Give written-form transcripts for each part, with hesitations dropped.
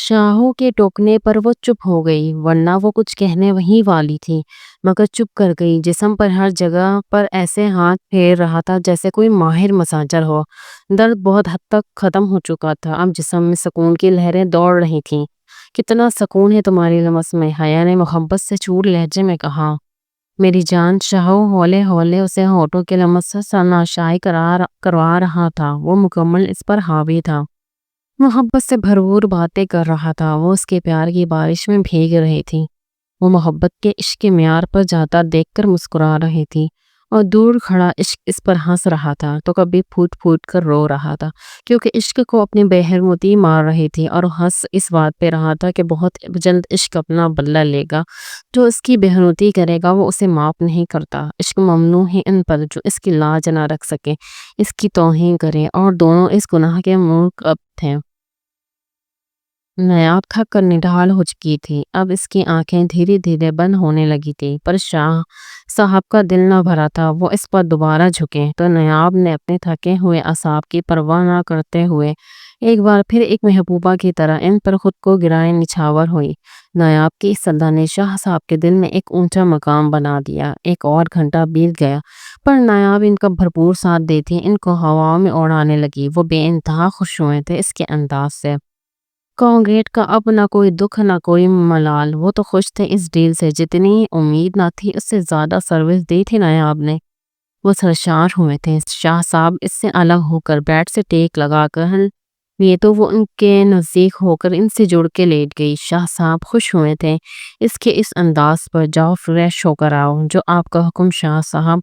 شاہوں کے ٹوکنے پر وہ چپ ہو گئی، ورنہ وہ کچھ کہنے وہی والی تھی، مگر چپ کر گئی۔ جسم پر ہر جگہ پر ایسے ہاتھ پھیر رہا تھا جیسے کوئی ماہر مساجر ہو۔ درد بہت حد تک ختم ہو چکا تھا، اب جسم میں سکون کی لہریں دوڑ رہی تھیں۔ کتنا سکون ہے تمہاری لمس میں، حیا نے محبت سے چور لہجے میں کہا۔ میری جان، شاہو ہولے ہولے اسے ہونٹوں کے لمس سے سرناشائی کروا رہا تھا۔ وہ مکمل اس پر حاوی تھا، محبت سے بھرپور باتیں کر رہا تھا۔ وہ اس کے پیار کی بارش میں بھیگ رہی تھی، وہ محبت کے عشق کے معیار پر جاتا دیکھ کر مسکرا رہی تھی، اور دور کھڑا عشق اس پر ہنس رہا تھا تو کبھی پھوٹ پھوٹ کر رو رہا تھا، کیونکہ عشق کو اپنی بے حرمتی مار رہی تھی، اور ہنس اس بات پہ رہا تھا کہ بہت جلد عشق اپنا بدلہ لے گا۔ جو اس کی بے حرمتی کرے گا وہ اسے معاف نہیں کرتا۔ عشق ممنوع ہے ان پر جو اس کی لاج نہ رکھ سکے، اس کی توہین کرے، اور دونوں اس گناہ کے مرتکب تھے۔ نیاب تھک کر نڈھال ہو چکی تھی، اب اس کی آنکھیں دھیرے دھیرے بند ہونے لگی تھی، پر شاہ صاحب کا دل نہ بھرا تھا۔ وہ اس پر دوبارہ جھکے تو نیاب نے اپنے تھکے ہوئے اعصاب کی پرواہ نہ کرتے ہوئے ایک بار پھر ایک محبوبہ کی طرح ان پر خود کو گرائے نچھاور ہوئی۔ نیاب کی اس صدا نے شاہ صاحب کے دل میں ایک اونچا مقام بنا دیا۔ ایک اور گھنٹہ بیت گیا، پر نیاب ان کا بھرپور ساتھ دیتی ان کو ہواؤں میں اڑانے لگی۔ وہ بے انتہا خوش ہوئے تھے اس کے انداز سے۔ کانگریٹ کا اب نہ کوئی دکھ نہ کوئی ملال، وہ تو خوش تھے اس ڈیل سے، جتنی امید نہ تھی اس سے زیادہ سروس دی تھی نیاب نے۔ وہ سرشار ہوئے تھے۔ شاہ صاحب اس سے الگ ہو کر بیڈ سے ٹیک لگا کر لیے تو وہ ان کے نزدیک ہو کر ان سے جڑ کے لیٹ گئی۔ شاہ صاحب خوش ہوئے تھے اس کے اس انداز پر۔ جاؤ فریش ہو کر آؤ، جو آپ کا حکم شاہ صاحب،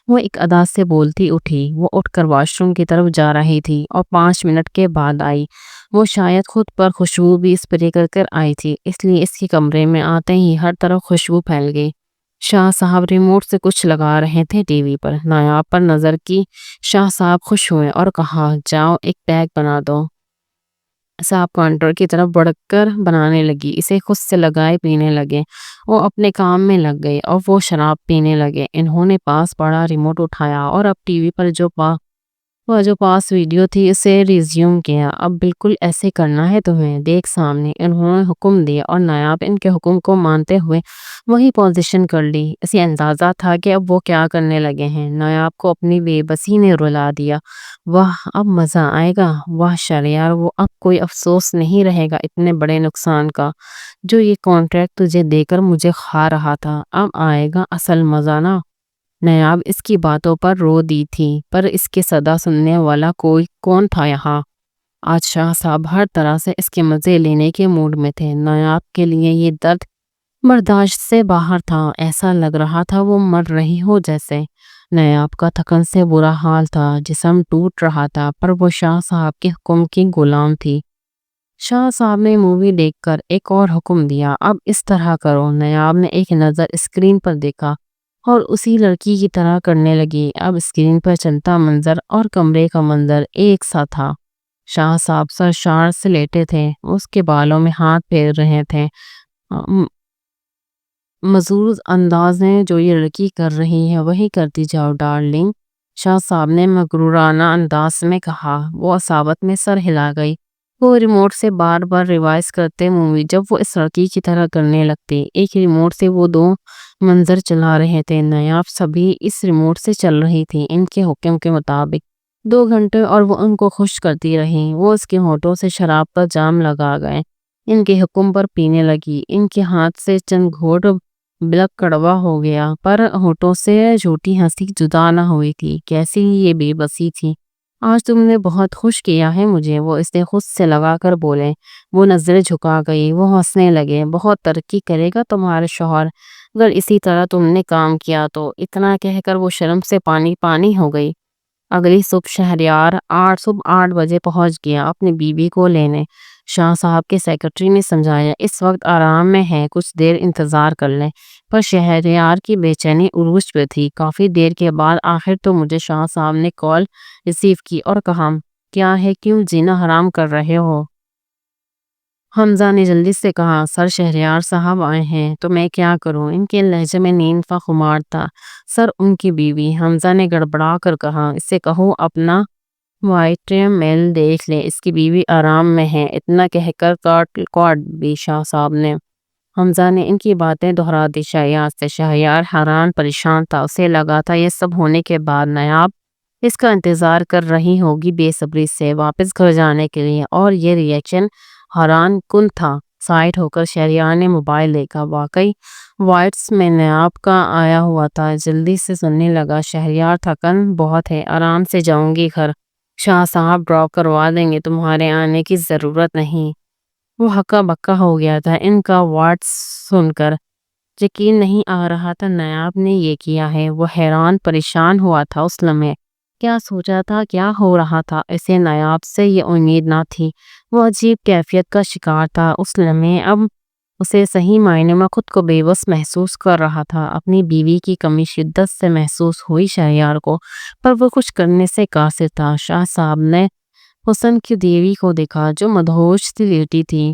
وہ ایک ادا سے بولتی اٹھی۔ وہ اٹھ کر واش روم کی طرف جا رہی تھی اور 5 منٹ کے بعد آئی۔ وہ شاید خود پر خوشبو بھی اسپرے کر کر آئی تھی، اس لیے اس کے کمرے میں آتے ہی ہر طرف خوشبو پھیل گئی۔ شاہ صاحب ریموٹ سے کچھ لگا رہے تھے ٹی وی پر۔ نیاب پر نظر کی، شاہ صاحب خوش ہوئے اور کہا، جاؤ ایک پیک بنا دو۔ صاحب کاؤنٹر کی طرف بڑھ کر بنانے لگی، اسے خود سے لگائے پینے لگے۔ وہ اپنے کام میں لگ گئی اور وہ شراب پینے لگے۔ انہوں نے پاس پڑا ریموٹ اٹھایا اور اب ٹی وی پر جو پاس ویڈیو تھی اسے ریزیوم کیا۔ اب بالکل ایسے کرنا ہے تمہیں، دیکھ سامنے، انہوں نے حکم دیا، اور نیاب ان کے حکم کو مانتے ہوئے وہی پوزیشن کر لی۔ اسے اندازہ تھا کہ اب وہ کیا کرنے لگے ہیں۔ نیاب کو اپنی بے بسی نے رلا دیا۔ واہ اب مزہ آئے گا، واہ شہریار، وہ اب کوئی افسوس نہیں رہے گا اتنے بڑے نقصان کا جو یہ کانٹریکٹ تجھے دے کر مجھے کھا رہا تھا۔ اب آئے گا اصل مزہ نا۔ نیاب اس کی باتوں پر رو دی تھی، پر اس کے صدا سننے والا کوئی کون تھا یہاں؟ آج شاہ صاحب ہر طرح سے اس کے مزے لینے کے موڈ میں تھے۔ نیاب کے لیے یہ درد برداشت سے باہر تھا، ایسا لگ رہا تھا وہ مر رہی ہو جیسے۔ نیاب کا تھکن سے برا حال تھا، جسم ٹوٹ رہا تھا، پر وہ شاہ صاحب کے حکم کی غلام تھی۔ شاہ صاحب نے مووی دیکھ کر ایک اور حکم دیا، اب اس طرح کرو۔ نیاب نے ایک نظر اسکرین پر دیکھا اور اسی لڑکی کی طرح کرنے لگی۔ اب اسکرین پر چلتا منظر اور کمرے کا منظر ایک سا تھا۔ شاہ صاحب سرشار سے لیٹے تھے، اس کے بالوں میں ہاتھ پھیر رہے تھے۔ مزور انداز میں جو یہ لڑکی کر رہی ہے وہی کرتی جاؤ ڈارلنگ، شاہ صاحب نے مغرورانہ انداز میں کہا۔ وہ عصبیت میں سر ہلا گئی۔ وہ ریموٹ سے بار بار ریوائز کرتے مووی جب وہ اس لڑکی کی طرح کرنے لگتی۔ ایک ریموٹ سے وہ 2 منظر چلا رہے تھے، نیاب سبھی اس ریموٹ سے چل رہی تھی ان کے حکم کے مطابق۔ 2 گھنٹے اور وہ ان کو خوش کرتی رہی۔ وہ اس کے ہونٹوں سے شراب کا جام لگا گئے، ان کے حکم پر پینے لگی۔ ان کے ہاتھ سے چند گھونٹ بلک کڑوا ہو گیا، پر ہونٹوں سے جھوٹی ہنسی جدا نہ ہوئی تھی۔ کیسی یہ بے بسی تھی۔ آج تم نے بہت خوش کیا ہے مجھے، وہ اسے خود سے لگا کر بولے۔ وہ نظریں جھکا گئی، وہ ہنسنے لگے۔ بہت ترقی کرے گا تمہارا شوہر اگر اسی طرح تم نے کام کیا تو۔ اتنا کہہ کر وہ شرم سے پانی پانی ہو گئی۔ اگلی صبح شہریار 8 بجے پہنچ گیا اپنی بیوی کو لینے۔ شاہ صاحب کے سیکرٹری نے سمجھایا، اس وقت آرام میں ہے، کچھ دیر انتظار کر لیں، پر شہریار کی بے چینی عروج پہ تھی۔ کافی دیر کے بعد آخر تو مجھے شاہ صاحب نے کال ریسیو کی اور کہا، کیا ہے، کیوں جینا حرام کر رہے ہو؟ حمزہ نے جلدی سے کہا، سر شہریار صاحب آئے ہیں تو میں کیا کروں؟ ان کے لہجے میں نیند کا خمار تھا۔ سر ان کی بیوی، حمزہ نے گڑبڑا کر کہا، اسے کہو اپنا وائٹ میل دیکھ لے، اس کی بیوی آرام میں ہے، اتنا کہہ کر کاٹ بھی شاہ صاحب نے۔ حمزہ نے ان کی باتیں دہرا دی شہریار سے۔ شہریار حیران پریشان تھا، اسے لگا تھا یہ سب ہونے کے بعد نیاب اس کا انتظار کر رہی ہوگی بے صبری سے واپس گھر جانے کے لیے، اور یہ ریئیکشن حیران کن تھا۔ سائڈ ہو کر شہریار نے موبائل دیکھا، واقعی وائٹس میں نیاب کا آیا ہوا تھا۔ جلدی سے سننے لگا، شہریار تھکن بہت ہے، آرام سے جاؤں گی گھر، شاہ صاحب ڈراپ کروا دیں گے، تمہارے آنے کی ضرورت نہیں۔ وہ ہکا بکا ہو گیا تھا ان کا وائٹس سن کر، یقین نہیں آ رہا تھا نیاب نے یہ کیا ہے۔ وہ حیران پریشان ہوا تھا اس لمحے، کیا سوچا تھا، کیا ہو رہا تھا، اسے نیاب سے یہ امید نہ تھی۔ وہ عجیب کیفیت کا شکار تھا اس لمحے، اب اسے صحیح معنی میں خود کو بے بس محسوس کر رہا تھا۔ اپنی بیوی کی کمی شدت سے محسوس ہوئی شہریار کو، پر وہ کچھ کرنے سے قاصر تھا۔ شاہ صاحب نے حسن کی دیوی کو دیکھا جو مدہوش سی لیٹی تھی،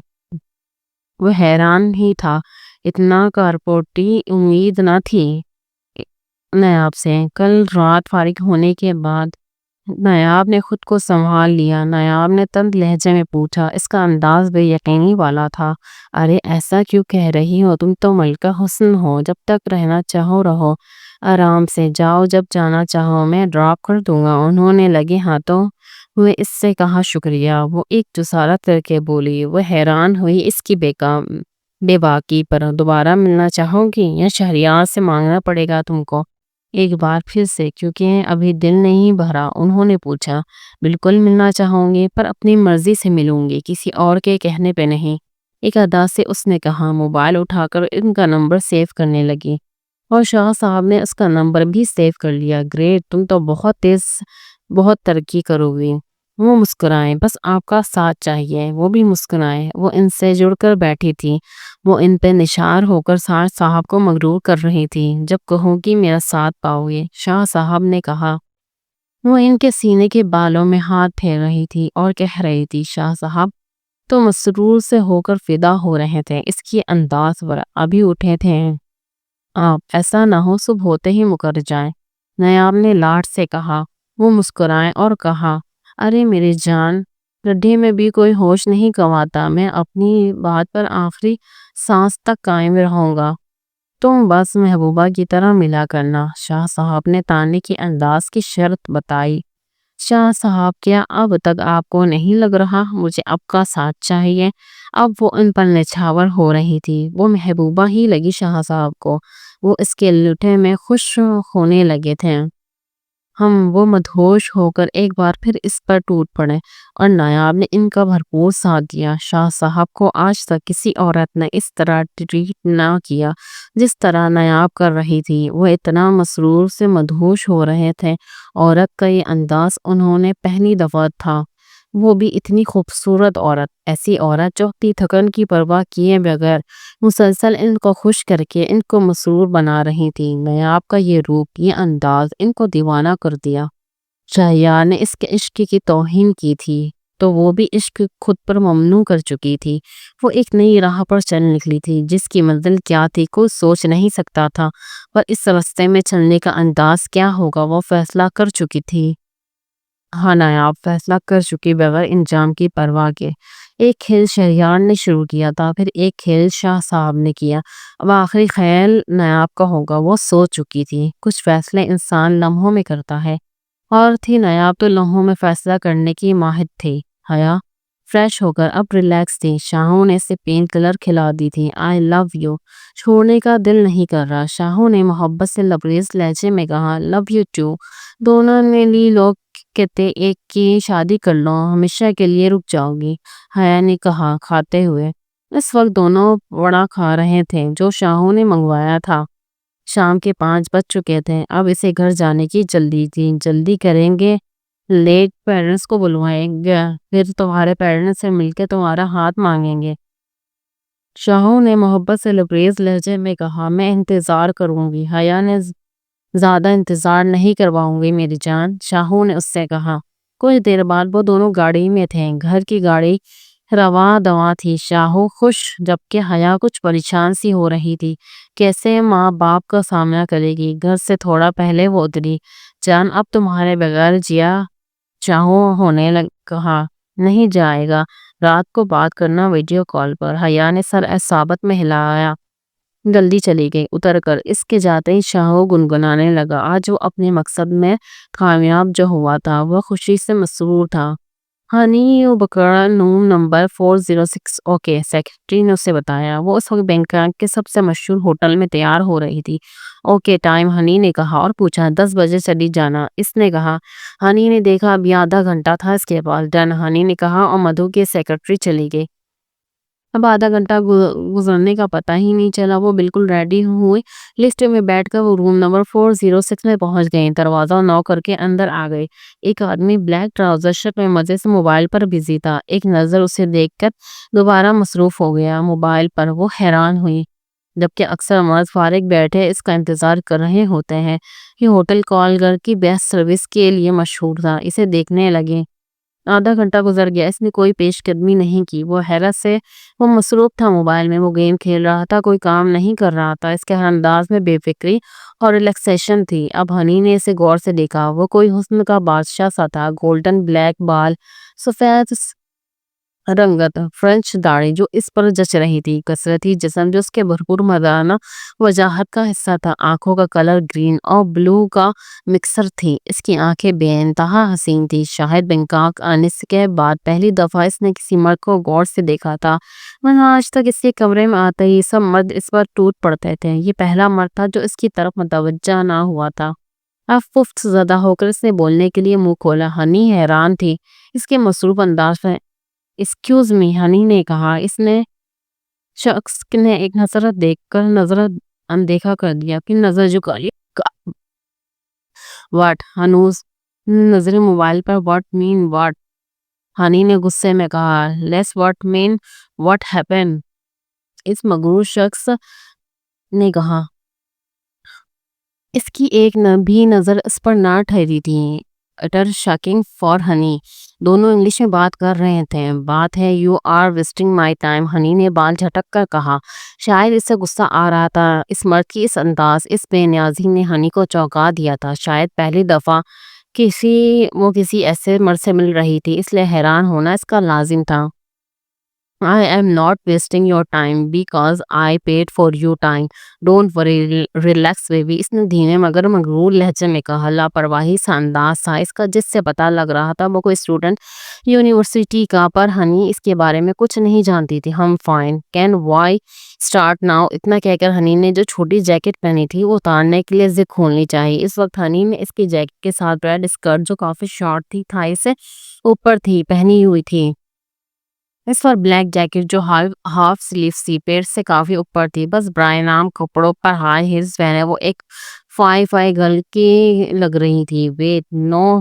وہ حیران ہی تھا، اتنا کارپوریٹی امید نہ تھی نیاب سے۔ کل رات فارغ ہونے کے بعد نیاب نے خود کو سنبھال لیا۔ نیاب نے تند لہجے میں پوچھا، اس کا انداز بے یقینی والا تھا۔ ارے ایسا کیوں کہہ رہی ہو، تم تو ملکہ حسن ہو، جب تک رہنا چاہو رہو، آرام سے جاؤ، جب جانا چاہو میں ڈراپ کر دوں گا۔ انہوں نے لگے ہاتھوں ہوئے اس سے کہا، شکریہ۔ وہ ایک جسارت کر کے بولی۔ وہ حیران ہوئی اس کی بے باکی پر۔ دوبارہ ملنا چاہو گی یا شہریار سے مانگنا پڑے گا تم کو؟ ایک بار پھر سے، کیونکہ ابھی دل نہیں بھرا، انہوں نے پوچھا۔ بالکل ملنا چاہوں گی، پر اپنی مرضی سے ملوں گی، کسی اور کے کہنے پہ نہیں، ایک ادا سے اس نے کہا۔ موبائل اٹھا کر ان کا نمبر سیو کرنے لگی، اور شاہ صاحب نے اس کا نمبر بھی سیو کر لیا۔ گریٹ، تم تو بہت ترقی کرو گی۔ وہ مسکرائیں، بس آپ کا ساتھ چاہیے۔ وہ بھی مسکرائیں، وہ ان سے جڑ کر بیٹھی تھی، وہ ان پہ نثار ہو کر شاہ صاحب کو مغرور کر رہی تھی۔ جب کہوں گی میرا ساتھ پاؤ گے، شاہ صاحب نے کہا۔ وہ ان کے سینے کے بالوں میں ہاتھ پھیر رہی تھی اور کہہ رہی تھی، شاہ صاحب تو مسرور سے ہو کر فدا ہو رہے تھے اس کی انداز پر۔ ابھی اٹھے تھے آپ، ایسا نہ ہو صبح ہوتے ہی مکر جائیں، نیاب نے لاڈ سے کہا۔ وہ مسکرائیں اور کہا، ارے میری جان، گڈھے میں بھی کوئی ہوش نہیں گنواتا، میں اپنی بات پر آخری سانس تک قائم رہوں گا، تم بس محبوبہ کی طرح ملا کرنا۔ شاہ صاحب نے تانے کے انداز کی شرط بتائی۔ شاہ صاحب، کیا اب تک آپ کو نہیں لگ رہا مجھے اب کا ساتھ چاہیے؟ اب وہ ان پر نچھاور ہو رہی تھی، وہ محبوبہ ہی لگی شاہ صاحب کو، وہ اس کے لٹھے میں خوش ہونے لگے تھے۔ وہ مدہوش ہو کر ایک بار پھر اس پر ٹوٹ پڑے، اور نیاب نے ان کا بھرپور ساتھ دیا۔ شاہ صاحب کو آج تک کسی عورت نے اس طرح ٹریٹ نہ کیا جس طرح نیاب کر رہی تھی۔ وہ اتنا مسرور سے مدہوش ہو رہے تھے، عورت کا یہ انداز انہوں نے پہلی دفعہ تھا، وہ بھی اتنی خوبصورت عورت، ایسی عورت جو اپنی تھکن کی پرواہ کیے بغیر مسلسل ان کو خوش کر کے ان کو مسرور بنا رہی تھی۔ نیاب کا یہ روپ، یہ انداز ان کو دیوانہ کر دیا۔ شہریار نے اس کے عشق کی توہین کی تھی تو وہ بھی عشق خود پر ممنوع کر چکی تھی۔ وہ ایک نئی راہ پر چل نکلی تھی جس کی منزل کیا تھی کوئی سوچ نہیں سکتا تھا، پر اس راستے میں چلنے کا انداز کیا ہوگا وہ فیصلہ کر چکی تھی۔ ہاں نیاب، فیصلہ کر چکی، بغیر انجام کی پرواہ کے۔ ایک کھیل شہریار نے شروع کیا تھا، پھر ایک کھیل شاہ صاحب نے کیا، اب آخری کھیل نیاب کا ہوگا۔ وہ سوچ چکی تھی، کچھ فیصلے انسان لمحوں میں کرتا ہے، اور تھی نیاب تو لمحوں میں فیصلہ کرنے کی ماہر تھی۔ حیا فریش ہو کر اب ریلیکس تھی، شاہوں نے اسے پین کلر کھلا دی تھی۔ آئی لو یو، چھوڑنے کا دل نہیں کر رہا، شاہوں نے محبت سے لبریز لہجے میں کہا۔ لو یو ٹو، دونوں نے لی۔ لوگ کہتے ایک کی شادی کر لو، ہمیشہ کے لیے رک جاؤ گی، حیا نے کہا کھاتے ہوئے۔ اس وقت دونوں وڑا کھا رہے تھے جو شاہوں نے منگوایا تھا۔ شام کے 5 بج چکے تھے، اب اسے گھر جانے کی جلدی تھی۔ جلدی کریں گے، لیٹ پیرنٹس کو بلوائیں گے، پھر تمہارے پیرنٹس سے مل کے تمہارا ہاتھ مانگیں گے، شاہوں نے محبت سے لبریز لہجے میں کہا۔ میں انتظار کروں گی، حیا نے زیادہ انتظار نہیں کرواؤں گی میری جان، شاہوں نے اس سے کہا۔ کچھ دیر بعد وہ دونوں گاڑی میں تھے، گھر کی گاڑی رواں دواں تھی، شاہوں خوش جبکہ حیا کچھ پریشان سی ہو رہی تھی، کیسے ماں باپ کا سامنا کرے گی۔ گھر سے تھوڑا پہلے وہ اتری۔ جان، اب تمہارے بغیر جیا چاہو ہونے کہا نہیں جائے گا، رات کو بات کرنا ویڈیو کال پر۔ حیا نے سر ثابت میں ہلایا، جلدی چلی گئی۔ اتر کر اس کے جاتے ہی شاہو گنگنانے لگا۔ آج وہ اپنے مقصد میں کامیاب جو ہوا تھا وہ خوشی سے مسرور تھا۔ ہنی یو بکرا روم نمبر 406۔ اوکے، سیکرٹری نے اسے بتایا۔ وہ اس وقت بینکاک کے سب سے مشہور ہوٹل میں تیار ہو رہی تھی۔ اوکے ٹائم، ہنی نے کہا اور پوچھا 10 بجے چلی جانا، اس نے کہا۔ ہنی نے دیکھا ابھی آدھا گھنٹہ تھا اس کے پاس۔ ڈن، ہنی نے کہا اور مدھو کے سیکرٹری چلی گئی۔ اب آدھا گھنٹہ گزرنے کا پتہ ہی نہیں چلا۔ وہ بالکل ریڈی ہوئی، لفٹ میں بیٹھ کر وہ روم نمبر 406 میں پہنچ گئی۔ دروازہ نوک کر کے اندر آ گئی۔ ایک آدمی بلیک ٹراؤزر شرٹ میں مزے سے موبائل پر بزی تھا۔ ایک نظر اسے دیکھ کر دوبارہ مصروف ہو گیا موبائل پر۔ وہ حیران ہوئی، جبکہ اکثر مرد فارغ بیٹھے اس کا انتظار کر رہے ہوتے ہیں۔ یہ ہوٹل کال گھر کی بیسٹ سروس کے لیے مشہور تھا۔ اسے دیکھنے لگے آدھا گھنٹہ گزر گیا، اس نے کوئی پیش قدمی نہیں کی۔ وہ حیرت سے وہ مصروف تھا موبائل میں، وہ گیم کھیل رہا تھا، کوئی کام نہیں کر رہا تھا۔ اس کے ہر انداز میں بے فکری اور ریلیکسیشن تھی۔ اب ہنی نے اسے غور سے دیکھا۔ وہ کوئی حسن کا بادشاہ سا تھا، گولڈن بلیک بال، سفید رنگت، فرینچ داڑھی جو اس پر جچ رہی تھی، کثرتی جسم جو اس کے بھرپور مردانہ وجاہت کا حصہ تھا، آنکھوں کا کلر گرین اور بلو کا مکسر تھی۔ اس کی آنکھیں بے انتہا حسین تھی۔ شاید بینکاک آنے کے بعد پہلی دفعہ اس نے کسی مرد کو غور سے دیکھا تھا، ورنہ آج تک اس کے کمرے میں آتے ہی سب مرد اس پر ٹوٹ پڑتے تھے۔ یہ پہلا مرد تھا جو اس کی طرف متوجہ نہ ہوا تھا۔ اب ففت زدہ ہو کر اس نے بولنے کے لیے منہ کھولا۔ ہنی حیران تھی اس کے مصروف انداز میں۔ ایکسکیوز می، ہنی نے کہا۔ اس نے شخص نے ایک نظر دیکھ کر نظر اندیکھا کر دیا، پھر نظر جھکا لی۔ واٹ؟ ہنوز نظریں موبائل پر۔ What man what? ہنی نے غصے میں کہا۔ Less what man what happen? اس مغرور شخص نے کہا۔ اس کی ایک بھی نظر اس پر نہ ٹھہری تھی۔ Utter shocking for Honey. دونوں انگلش میں بات کر رہے تھے۔ بات ہے you are wasting my time, Honey نے بال جھٹک کر کہا۔ شاید اسے غصہ آ رہا تھا۔ اس مرد کی اس انداز، اس بے نیازی نے ہنی کو چونکا دیا تھا۔ شاید پہلی دفعہ وہ کسی ایسے مرد سے مل رہی تھی، اس لیے حیران ہونا اس کا لازم تھا۔ I am not wasting your time because I paid for your time. Don't worry, relax baby. اس نے دھیمے مگر مغرور لہجے میں کہا۔ لاپرواہی سا انداز تھا اس کا، جس سے پتہ لگ رہا تھا وہ کوئی اسٹوڈنٹ یونیورسٹی کا، پر ہنی اس کے بارے میں کچھ نہیں جانتی تھی۔ Hmm fine, can we start now? اتنا کہہ کر ہنی نے جو چھوٹی جیکٹ پہنی تھی وہ اتارنے کے لیے زپ کھولنی چاہی۔ اس وقت ہنی نے اس کی جیکٹ کے ساتھ ریڈ اسکرٹ جو کافی شارٹ تھی، تھائی سے اوپر تھی، پہنی ہوئی تھی۔ اس پر بلیک جیکٹ جو ہاف سلیو سی، پیٹ سے کافی اوپر تھی، بس برائے نام کپڑوں پر ہائی ہیلز پہنے وہ ایک فائی گرل کی لگ رہی تھی۔ Wait, no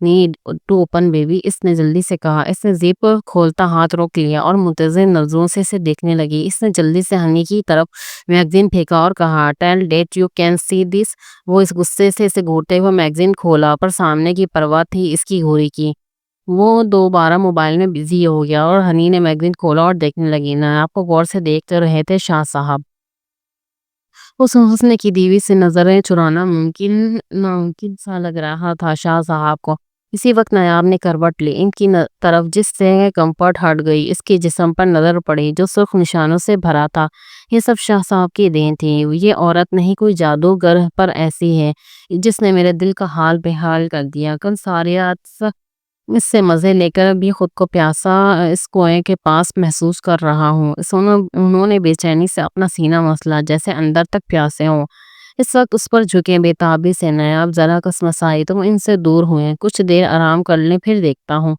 need to open baby, اس نے جلدی سے کہا۔ اس نے زپ کھولتا ہاتھ روک لیا اور متضح نظروں سے اسے دیکھنے لگی۔ اس نے جلدی سے ہنی کی طرف میگزین پھینکا اور کہا tell that you can see this. وہ اس غصے سے اسے گھورتے ہوئے میگزین کھولا، پر سامنے کی پرواہ تھی اس کی گھوری کی۔ وہ دوبارہ موبائل میں بزی ہو گیا اور ہنی نے میگزین کھولا اور دیکھنے لگی۔ نایاب کو غور سے دیکھتے رہے تھے شاہ صاحب۔ اس حسن کی دیوی سے نظریں چرانا ناممکن سا لگ رہا تھا شاہ صاحب کو۔ اسی وقت نایاب نے کروٹ لی ان کی طرف، جس سے کمفرٹ ہٹ گئی۔ اس کے جسم پر نظر پڑی جو سرخ نشانوں سے بھرا تھا۔ یہ سب شاہ صاحب کی دین تھی۔ یہ عورت نہیں کوئی جادوگر، پر ایسی ہے جس نے میرے دل کا حال بے حال کر دیا۔ کل ساری رات اس سے مزے لے کر بھی خود کو پیاسا اس کنویں کے پاس محسوس کر رہا ہوں۔ انہوں نے بے چینی سے اپنا سینہ مسلا، جیسے اندر تک پیاسے ہوں۔ اس وقت اس پر جھکے بے تابی سے نایاب ذرا کسمسائی تو ان سے دور ہوئے۔ کچھ دیر آرام کر لیں پھر دیکھتا ہوں۔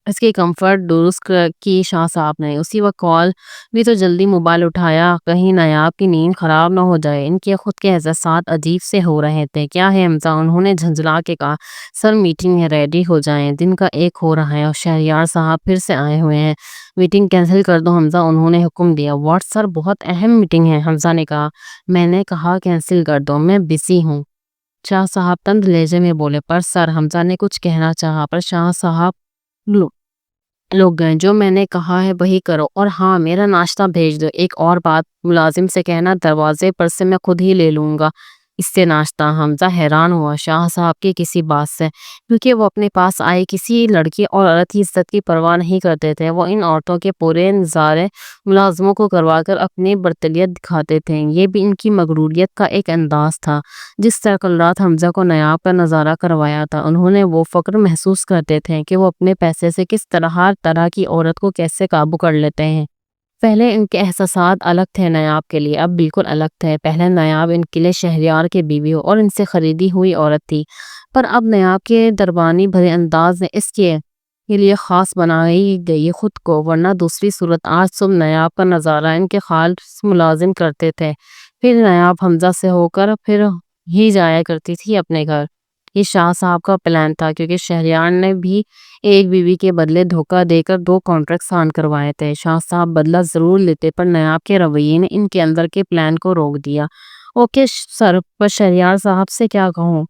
اس کی کمفرٹ درست کی شاہ صاحب نے۔ اسی وقت کال بھی تو جلدی موبائل اٹھایا، کہیں نایاب کی نیند خراب نہ ہو جائے۔ ان کے خود کے احساسات عجیب سے ہو رہے تھے۔ کیا ہے حمزہ؟ انہوں نے جھنجھلا کے کہا۔ سر میٹنگ ہے، ریڈی ہو جائیں، دن کا 1 ہو رہا ہے اور شہریار صاحب پھر سے آئے ہوئے ہیں۔ میٹنگ کینسل کر دو حمزہ، انہوں نے حکم دیا۔ واٹ سر، بہت اہم میٹنگ ہے، حمزہ نے کہا۔ میں نے کہا کینسل کر دو، میں بزی ہوں، شاہ صاحب تند لہجے میں بولے۔ پر سر، حمزہ نے کچھ کہنا چاہا، پر شاہ صاحب لوگ گئے۔ جو میں نے کہا ہے وہی کرو، اور ہاں میرا ناشتہ بھیج دو۔ ایک اور بات، ملازم سے کہنا دروازے پر سے میں خود ہی لے لوں گا۔ اس سے ناشتہ حمزہ حیران ہوا شاہ صاحب کی کسی بات سے، کیونکہ وہ اپنے پاس آئی کسی لڑکی اور عورت کی عزت کی پرواہ نہیں کرتے تھے۔ وہ ان عورتوں کے پورے نظارے ملازموں کو کروا کر اپنی برتریت دکھاتے تھے۔ یہ بھی ان کی مغروریت کا ایک انداز تھا۔ جس طرح کل رات حمزہ کو نایاب کا نظارہ کروایا تھا، انہوں نے وہ فخر محسوس کرتے تھے کہ وہ اپنے پیسے سے کس طرح ہر طرح کی عورت کو کیسے قابو کر لیتے ہیں۔ پہلے ان کے احساسات الگ تھے نایاب کے لیے، اب بالکل الگ تھے۔ پہلے نایاب ان کے لیے شہریار کی بیوی اور ان سے خریدی ہوئی عورت تھی، پر اب نایاب کے دربانی بھرے انداز نے اس کے لیے خاص بنائی گئی خود کو، ورنہ دوسری صورت آج صبح نایاب کا نظارہ ان کے خالص ملازم کرتے تھے، پھر نایاب حمزہ سے ہو کر پھر ہی جایا کرتی تھی اپنے گھر۔ یہ شاہ صاحب کا پلان تھا، کیونکہ شہریار نے بھی ایک بیوی کے بدلے دھوکہ دے کر 2 کانٹریکٹ سائن کروائے تھے۔ شاہ صاحب بدلہ ضرور لیتے، پر نایاب کے رویے نے ان کے اندر کے پلان کو روک دیا۔ اوکے سر، پر شہریار صاحب سے کیا کہوں؟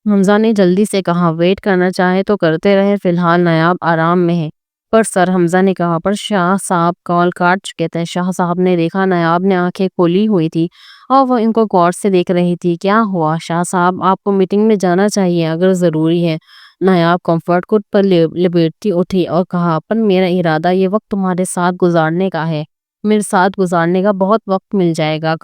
حمزہ نے جلدی سے کہا۔ ویٹ کرنا چاہے تو کرتے رہے، فی الحال نایاب آرام میں ہے۔ پر سر، حمزہ نے کہا، پر شاہ صاحب کال کاٹ چکے تھے۔ شاہ صاحب نے دیکھا نایاب نے آنکھیں کھولی ہوئی تھی اور وہ ان کو غور سے دیکھ رہی تھی۔ کیا ہوا شاہ صاحب؟ آپ کو میٹنگ میں جانا چاہیے اگر ضروری ہے۔ نایاب کمفرٹ کوٹ پر لپیٹتی اٹھی اور کہا، پر میرا ارادہ یہ وقت تمہارے ساتھ گزارنے کا ہے۔ میرے ساتھ گزارنے کا بہت وقت مل جائے گا،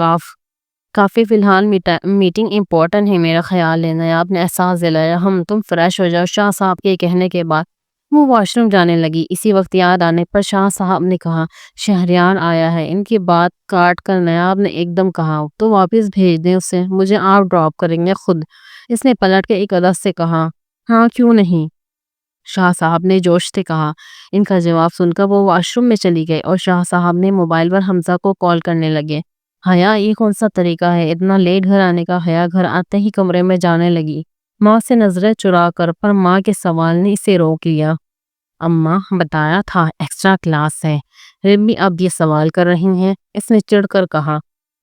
کافی فی الحال میٹنگ امپورٹنٹ ہے میرا خیال ہے۔ نایاب نے احساس دلایا۔ تم فریش ہو جاؤ۔ شاہ صاحب کے کہنے کے بعد وہ واش روم جانے لگی۔ اسی وقت یاد آنے پر شاہ صاحب نے کہا، شہریار آیا ہے۔ ان کی بات کاٹ کر نایاب نے ایک دم کہا، تو واپس بھیج دیں اسے، مجھے آپ ڈراپ کریں گے خود۔ اس نے پلٹ کے ایک ادا سے کہا، ہاں کیوں نہیں؟ شاہ صاحب نے جوش سے کہا۔ ان کا جواب سن کر وہ واش روم میں چلی گئی اور شاہ صاحب نے موبائل پر حمزہ کو کال کرنے لگے۔ حیا، یہ کون سا طریقہ ہے اتنا لیٹ گھر آنے کا؟ حیا گھر آتے ہی کمرے میں جانے لگی، ماں سے نظریں چرا کر، پر ماں کے سوال نے اسے روک لیا۔ اماں، بتایا تھا ایکسٹرا کلاس ہے، پھر بھی اب یہ سوال کر رہی ہیں، اس نے چڑھ کر کہا،